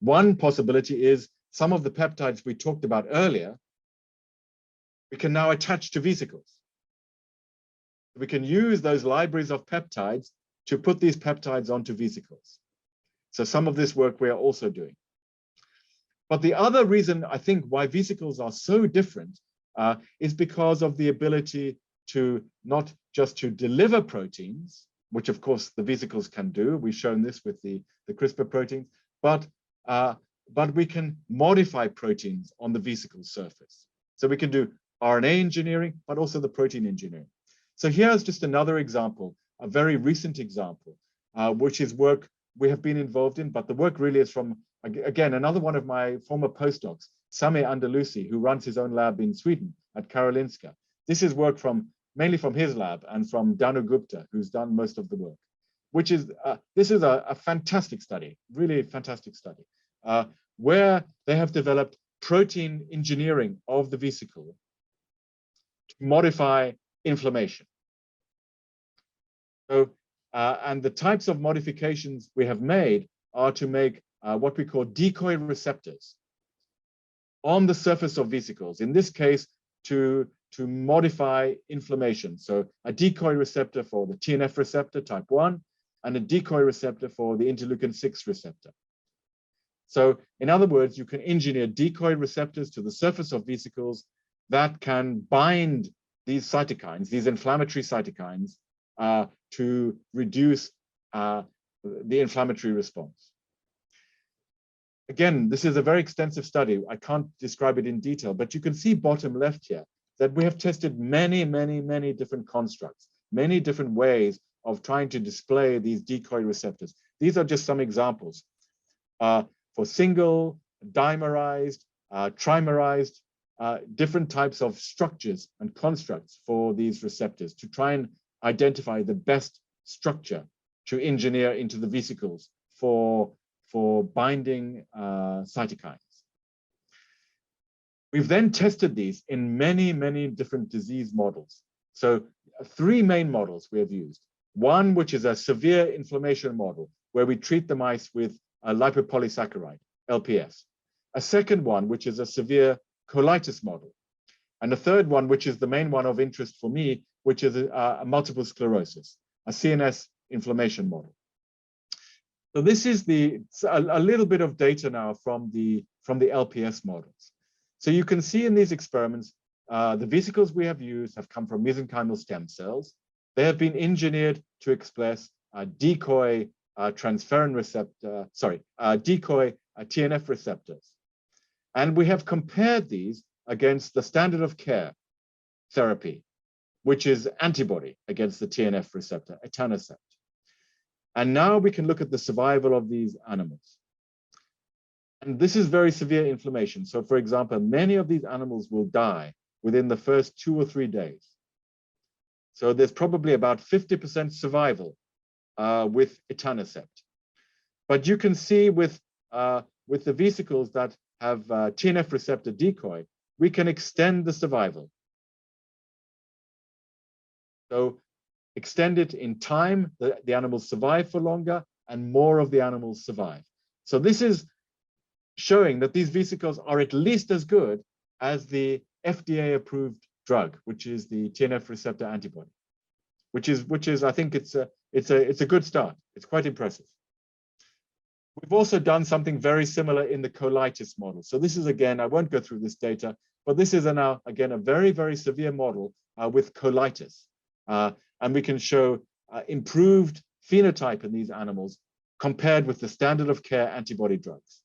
One possibility is some of the peptides we talked about earlier, we can now attach to vesicles. We can use those libraries of peptides to put these peptides onto vesicles. So some of this work we are also doing. But the other reason I think why vesicles are so different is because of the ability to not just to deliver proteins, which of course the vesicles can do. We've shown this with the CRISPR proteins, but we can modify proteins on the vesicle surface. So we can do RNA engineering, but also the protein engineering. So here's just another example, a very recent example, which is work we have been involved in, but the work really is from, again, another one of my former postdocs, Sami Andalusi, who runs his own lab in Sweden at Karolinska. This is work mainly from his lab and from Danu Gupta, who's done most of the work, which is, this is a fantastic study, really fantastic study, where they have developed protein engineering of the vesicle to modify inflammation. So, and the types of modifications we have made are to make what we call decoy receptors on the surface of vesicles. In this case, to modify inflammation. So a decoy receptor for the TNF receptor type 1 and a decoy receptor for the interleukin-6 receptor. So in other words, you can engineer decoy receptors to the surface of vesicles that can bind these cytokines, these inflammatory cytokines, to reduce the inflammatory response. Again, this is a very extensive study. I can't describe it in detail, but you can see bottom left here that we have tested many different constructs, many different ways of trying to display these decoy receptors. These are just some examples for single, dimerized, trimerized, different types of structures and constructs for these receptors to try and identify the best structure to engineer into the vesicles for binding cytokines. We've then tested these in many different disease models. So 3 main models we have used. One, which is a severe inflammation model, where we treat the mice with a lipopolysaccharide, LPS. A second one, which is a severe colitis model. And a third one, which is the main one of interest for me, which is a multiple sclerosis, a CNS inflammation model. So this is a little bit of data now from the LPS models. So you can see in these experiments, the vesicles we have used have come from mesenchymal stem cells. They have been engineered to express decoy transferrin receptor, decoy TNF receptors. And we have compared these against the standard of care therapy, which is antibody against the TNF receptor, etanercept. And now we can look at the survival of these animals. And this is very severe inflammation. So for example, many of these animals will die within the first 2 or 3 days. So there's probably about 50% survival with etanercept. But you can see with the vesicles that have TNF receptor decoy, we can extend the survival. So extend it in time, the animals survive for longer and more of the animals survive. So this is showing that these vesicles are at least as good as the FDA-approved drug, which is the TNF receptor antibody, which is I think it's a good start. It's quite impressive. We've also done something very similar in the colitis model. So this is, again, I won't go through this data, but this is now again a very, very severe model with colitis, and we can show improved phenotype in these animals compared with the standard of care antibody drugs.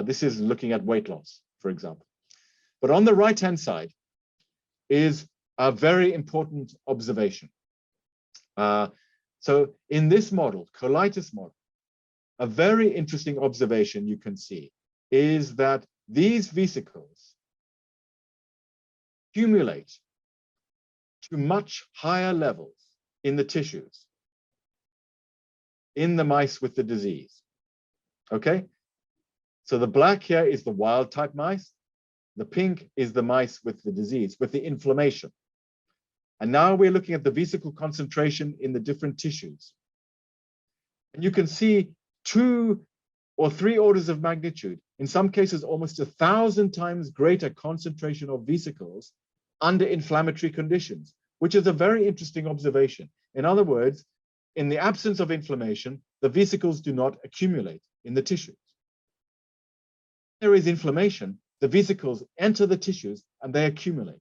This is looking at weight loss, for example. But on the right-hand side is a very important observation. So in this model, colitis model, a very interesting observation you can see is that these vesicles accumulate to much higher levels in the tissues in the mice with the disease. Okay? So the black here is the wild type mice. The pink is the mice with the disease, with the inflammation. And now we're looking at the vesicle concentration in the different tissues. And you can see 2 or 3 orders of magnitude, in some cases almost 1,000 times greater concentration of vesicles under inflammatory conditions, which is a very interesting observation. In other words, in the absence of inflammation, the vesicles do not accumulate in the tissues. If there is inflammation, the vesicles enter the tissues and they accumulate.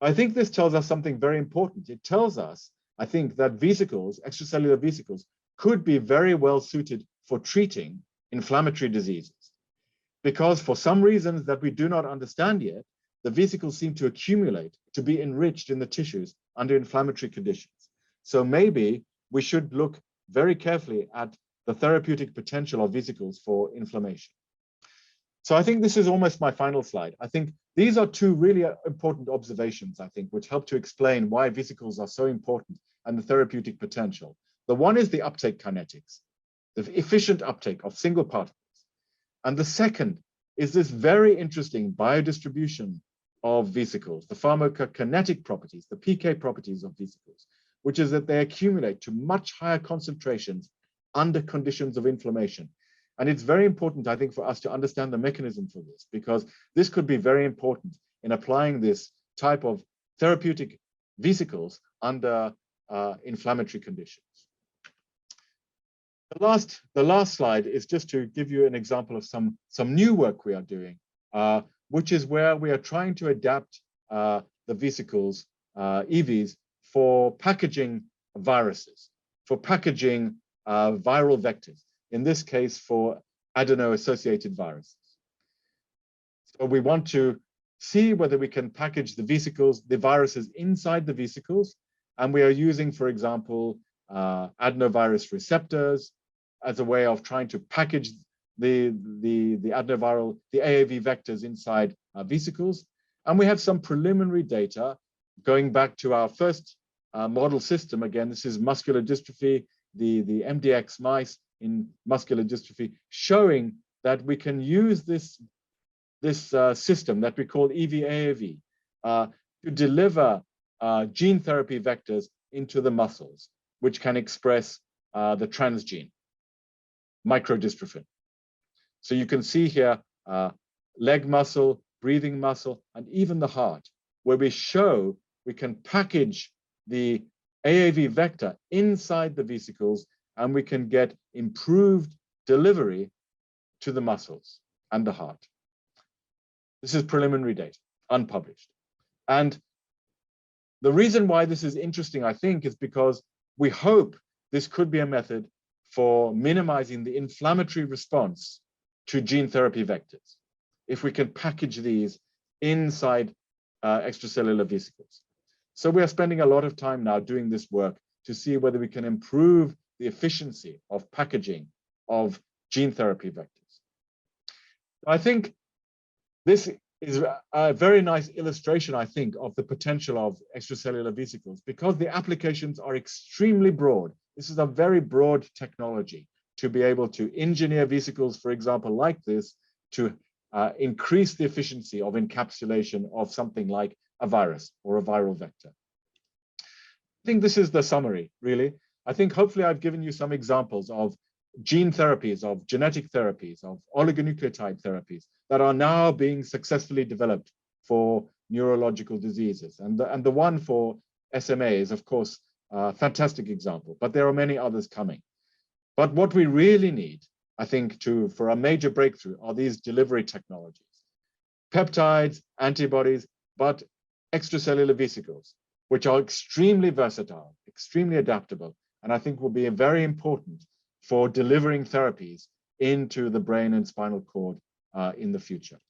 I think this tells us something very important. It tells us, I think, that vesicles, extracellular vesicles, could be very well suited for treating inflammatory diseases. Because for some reasons that we do not understand yet, the vesicles seem to accumulate, to be enriched in the tissues under inflammatory conditions. So maybe we should look very carefully at the therapeutic potential of vesicles for inflammation. So I think this is almost my final slide. I think these are 2 really important observations, I think, which help to explain why vesicles are so important and the therapeutic potential. The one is the uptake kinetics, the efficient uptake of single particles. And the second is this very interesting biodistribution of vesicles, the pharmacokinetic properties, the PK properties of vesicles, which is that they accumulate to much higher concentrations under conditions of inflammation. And it's very important, I think, for us to understand the mechanism for this, because this could be very important in applying this type of therapeutic vesicles under inflammatory conditions. The last slide is just to give you an example of some new work we are doing, which is where we are trying to adapt the vesicles, EVs, for packaging viruses, for packaging viral vectors, in this case for adeno-associated viruses. So we want to see whether we can package the vesicles, the viruses inside the vesicles, and we are using, for example, adenovirus receptors as a way of trying to package the adenoviral, the AAV vectors inside vesicles. And we have some preliminary data going back to our first model system. Again, this is muscular dystrophy, the MDX mice in muscular dystrophy, showing that we can use this system that we call EV-AAV to deliver gene therapy vectors into the muscles, which can express the transgene, microdystrophin. So you can see here leg muscle, breathing muscle, and even the heart, where we show we can package the AAV vector inside the vesicles, and we can get improved delivery to the muscles and the heart. This is preliminary data, unpublished. And the reason why this is interesting, I think, is because we hope this could be a method for minimizing the inflammatory response to gene therapy vectors. if we can package these inside extracellular vesicles. So we are spending a lot of time now doing this work to see whether we can improve the efficiency of packaging of gene therapy vectors. I think this is a very nice illustration, I think, of the potential of extracellular vesicles, because the applications are extremely broad. This is a very broad technology to be able to engineer vesicles, for example, like this, to increase the efficiency of encapsulation of something like a virus or a viral vector. I think this is the summary, really. I think hopefully I've given you some examples of gene therapies, of genetic therapies, of oligonucleotide therapies that are now being successfully developed for neurological diseases. And the one for SMA is, of course, a fantastic example, but there are many others coming. But what we really need, I think, for a major breakthrough are these delivery technologies. Peptides, antibodies, but extracellular vesicles, which are extremely versatile, extremely adaptable, and I think will be very important for delivering therapies into the brain and spinal cord in the future.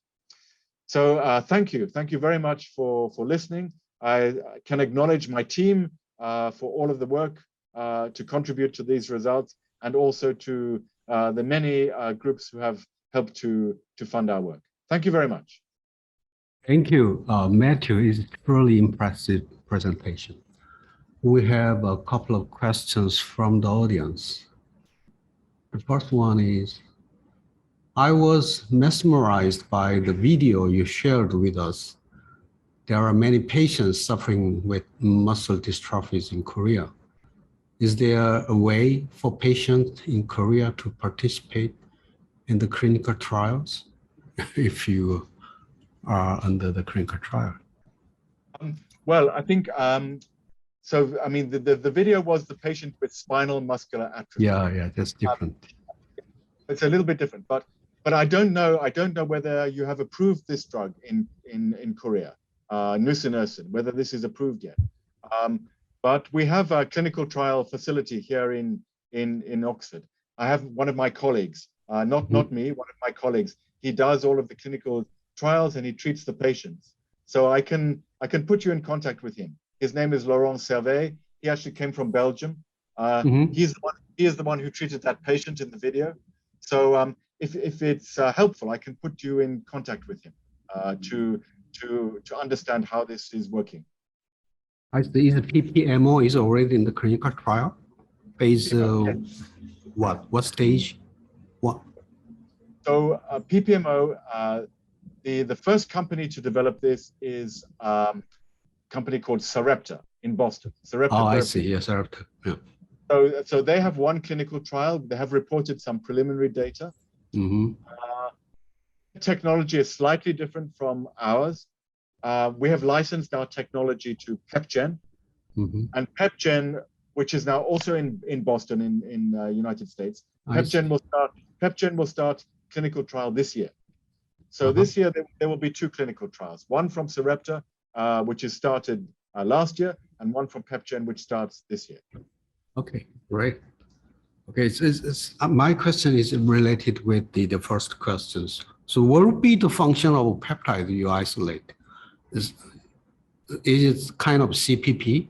So thank you very much for listening. I can acknowledge my team for all of the work to contribute to these results, and also to the many groups who have helped to fund our work. Thank you very much. Thank you, Matthew. It's a truly impressive presentation. We have a couple of questions from the audience. The first one is, I was mesmerized by the video you shared with us. There are many patients suffering with muscle dystrophies in Korea. Is there a way for patients in Korea to participate in the clinical trials if you are under the clinical trial? Well, I think, so, I mean, the video was the patient with spinal muscular atrophy. Yeah, that's different. It's a little bit different, but I don't know whether you have approved this drug in Korea, nusinersen, whether this is approved yet. But we have a clinical trial facility here in Oxford. I have one of my colleagues, not me, one of my colleagues. He does all of the clinical trials and he treats the patients. So I can put you in contact with him. His name is Laurent Servet. He actually came from Belgium. He is the one who treated that patient in the video. So if it's helpful, I can put you in contact with him to understand how this is working. I see. Is the PPMO is already in the clinical trial? Phase what stage? What? So PPMO, the first company to develop this is a company called Sarepta in Boston. Sarepta I see. Yes, Sarepta. Yeah. So they have one clinical trial. They have reported some preliminary data. Technology is slightly different from ours. We have licensed our technology to PepGen, and PepGen, which is now also in Boston in United States. PepGen will start clinical trial this year. So this year there will be 2 clinical trials, one from Sarepta, which is started last year, and one from PepGen, which starts this year. Okay, great. Okay, my question is related with the first questions. So what would be the function of a peptide you isolate? Is it kind of CPP?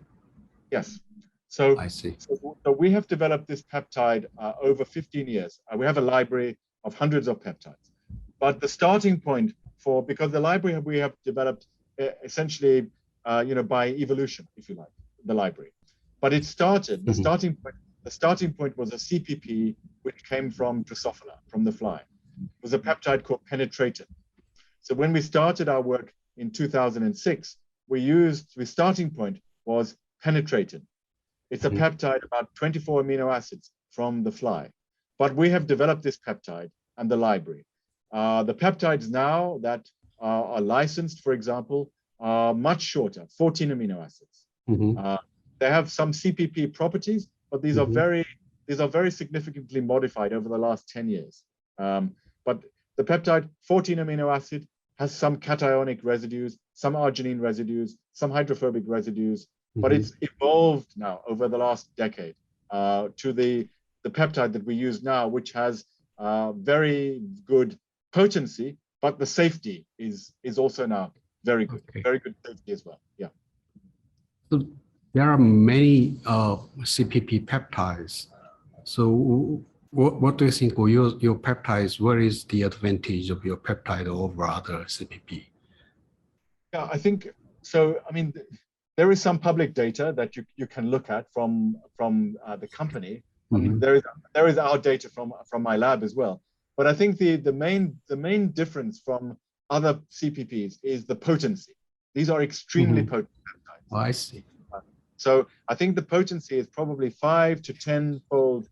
Yes. So I see. So we have developed this peptide over 15 years. We have a library of hundreds of peptides. But the starting point because the library we have developed essentially, by evolution, if you like, the library. But it started, the starting point was a CPP, which came from Drosophila, from the fly. It was a peptide called penetratin. So when we started our work in 2006, the starting point was penetratin. It's a peptide, about 24 amino acids from the fly. But we have developed this peptide and the library. The peptides now that are licensed, for example, are much shorter, 14 amino acids. They have some CPP properties, but these are very significantly modified over the last 10 years. But the peptide, 14 amino acid, has some cationic residues, some arginine residues, some hydrophobic residues, but it's evolved now over the last decade to the peptide that we use now, which has very good potency, but the safety is also now very good, very good safety as well. Yeah. So there are many CPP peptides. So what do you think of your peptides? Where is the advantage of your peptide over other CPP? Yeah, I think so. I mean, there is some public data that you can look at from the company. I mean, there is our data from my lab as well. But I think the main difference from other CPPs is the potency. These are extremely potent peptides. Oh, I see. So I think the potency is probably 5 to 10-fold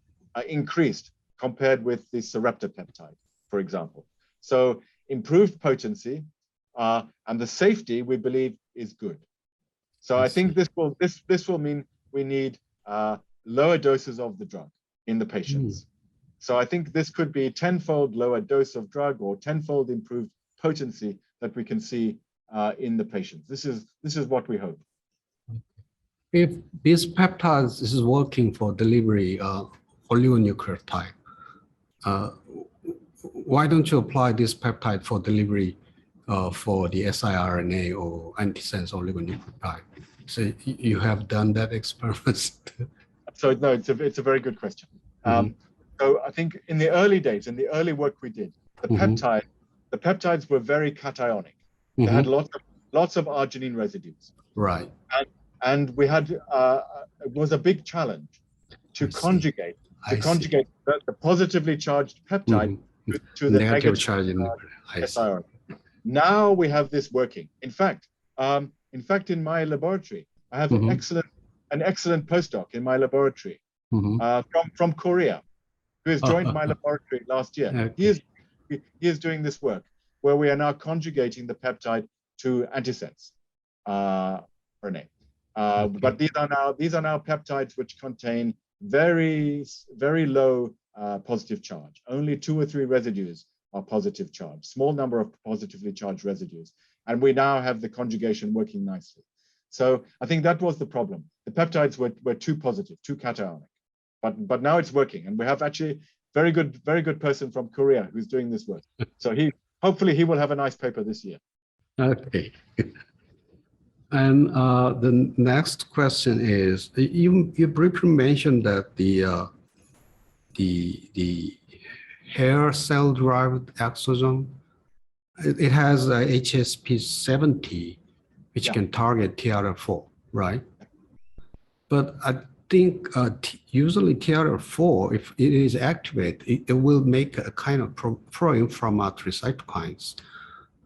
increased compared with the Sarepta peptide, for example. So improved potency and the safety, we believe, is good. So I think this will mean we need lower doses of the drug in the patients. So I think this could be 10-fold lower dose of drug or 10-fold improved potency that we can see in the patients. This is what we hope. If these peptides is working for delivery oligonucleotide, why don't you apply this peptide for delivery for the siRNA or antisense oligonucleotide? So you have done that experiment? So no, it's a very good question. So I think in the early days, in the early work we did, the peptides were very cationic. They had lots of arginine residues. Right. And we had it was a big challenge to conjugate the positively charged peptide to the negative charged siRNA. Now we have this working. In fact, in my laboratory, I have an excellent postdoc in my laboratory from Korea, who has joined my laboratory last year. He is doing this work where we are now conjugating the peptide to antisense RNA. But these are now peptides which contain very low positive charge. Only 2 or 3 residues are positive charge, small number of positively charged residues. And we now have the conjugation working nicely. So I think that was the problem. The peptides were too positive, too cationic. But now it's working. And we have actually very good person from Korea who's doing this work. So hopefully he will have a nice paper this year. Okay. And the next question is, you briefly mentioned that the hair cell-derived exosome, it has a HSP70, which can target TRF4, right? But I think usually TRF4, if it is activated, it will make a kind of pro-inflammatory cytokines.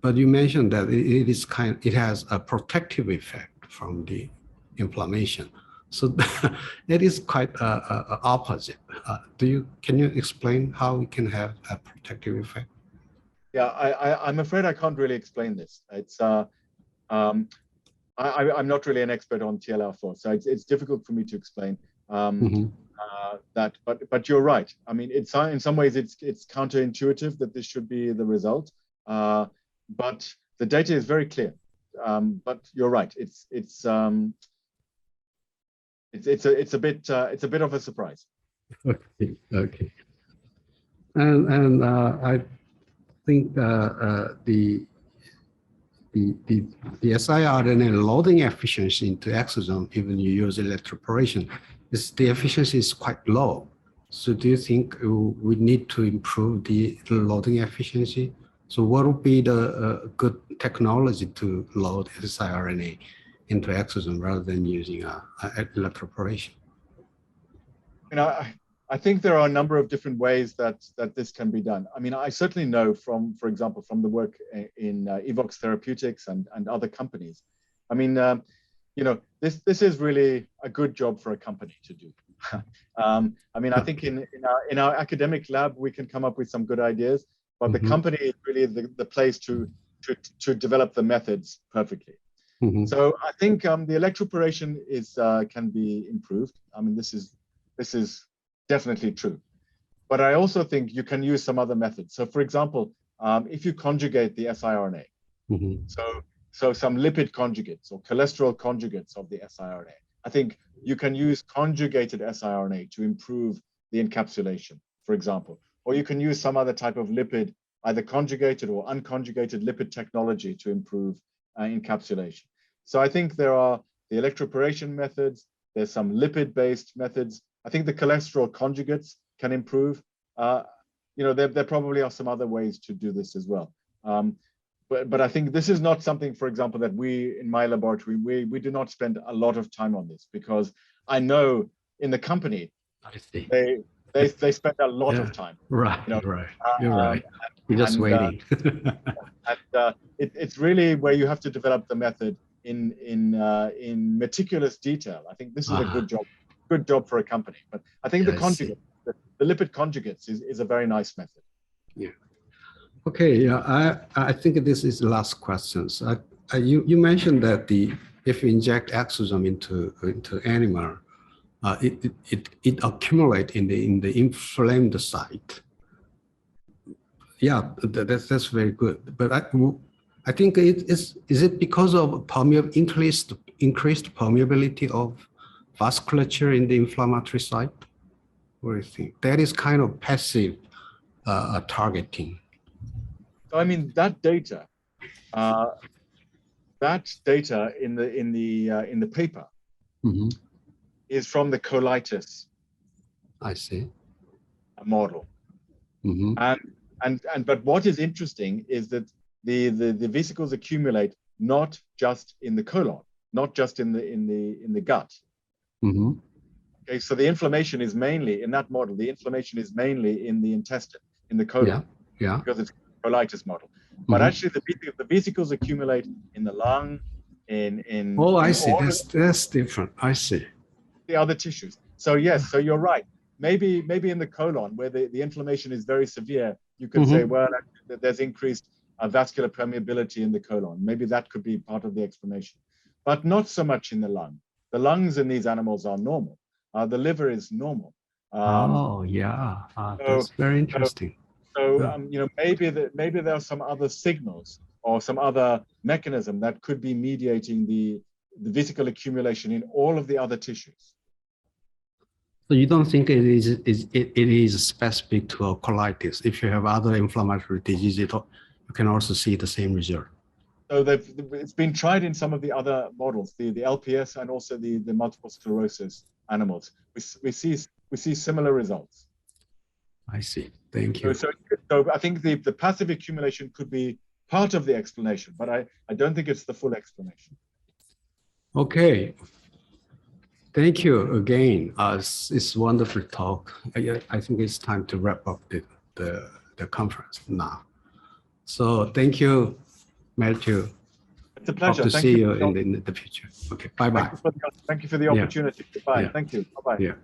But you mentioned that it has a protective effect from the inflammation. So it is quite opposite. Can you explain how it can have a protective effect? Yeah, I'm afraid I can't really explain this. It's I'm not really an expert on TLR4, so it's difficult for me to explain that. But you're right. I mean, in some ways it's counterintuitive that this should be the result. But the data is very clear. But you're right. It's a bit of a surprise. Okay. And I think the siRNA loading efficiency into exosome, even you use electroporation, the efficiency is quite low. So do you think we need to improve the loading efficiency? So what would be the good technology to load siRNA into exosome rather than using electroporation? You know, I think there are a number of different ways that this can be done. I mean, I certainly know for example, from the work in Evox Therapeutics and other companies. I mean, you know, this is really a good job for a company to do. I mean, I think in our academic lab we can come up with some good ideas, but the company is really the place to develop the methods perfectly. So I think the electroporation can be improved. I mean, this is definitely true. But I also think you can use some other methods. So for example, if you conjugate the siRNA, so some lipid conjugates or cholesterol conjugates of the siRNA, I think you can use conjugated siRNA to improve the encapsulation, for example. Or you can use some other type of lipid either conjugated or unconjugated lipid technology to improve encapsulation. So I think there are the electroporation methods, there's some lipid-based methods. I think the cholesterol conjugates can improve. There probably are some other ways to do this as well. But I think this is not something, for example, that we in my laboratory, we do not spend a lot of time on this, because I know in the company, they spend a lot of time. Right, right. You're right. You're just waiting. It's really where you have to develop the method in meticulous detail. I think this is a good job for a company. But I think the conjugate, the lipid conjugates is a very nice method. Yeah. Okay. Yeah. I think this is the last questions. You mentioned that if you inject exosome into animal, it accumulates in the inflamed site. Yeah, that's very good. But I think is it because of increased permeability of vasculature in the inflammatory site? What do you think? That is kind of passive targeting. So I mean that data in the paper is from the colitis. I see. Model. But what is interesting is that the vesicles accumulate not just in the colon, not just in the gut. Okay, so the inflammation is mainly in that model. The inflammation is mainly in the intestine, in the colon, because it's a colitis model. But actually, the vesicles accumulate in the lung, in oh, I see. That's different. I see. The other tissues. So yes, so you're right. Maybe in the colon, where the inflammation is very severe, you could say, well, there's increased vascular permeability in the colon. Maybe that could be part of the explanation, but not so much in the lung. The lungs in these animals are normal. The liver is normal. That's very interesting. Maybe there are some other signals or some other mechanism that could be mediating the vesicle accumulation in all of the other tissues. So you don't think it is specific to a colitis? If you have other inflammatory diseases, you can also see the same result. So it's been tried in some of the other models, the LPS and also the multiple sclerosis animals. We see similar results. I see. Thank you. So I think the passive accumulation could be part of the explanation, but I don't think it's the full explanation. Okay. Thank you again. It's wonderful talk. I think it's time to wrap up the conference now. So thank you, Matthew. It's a pleasure. Hope to see you in the future. Okay, bye-bye. Thank you for the opportunity. Goodbye. Thank you. Bye-bye. Yeah.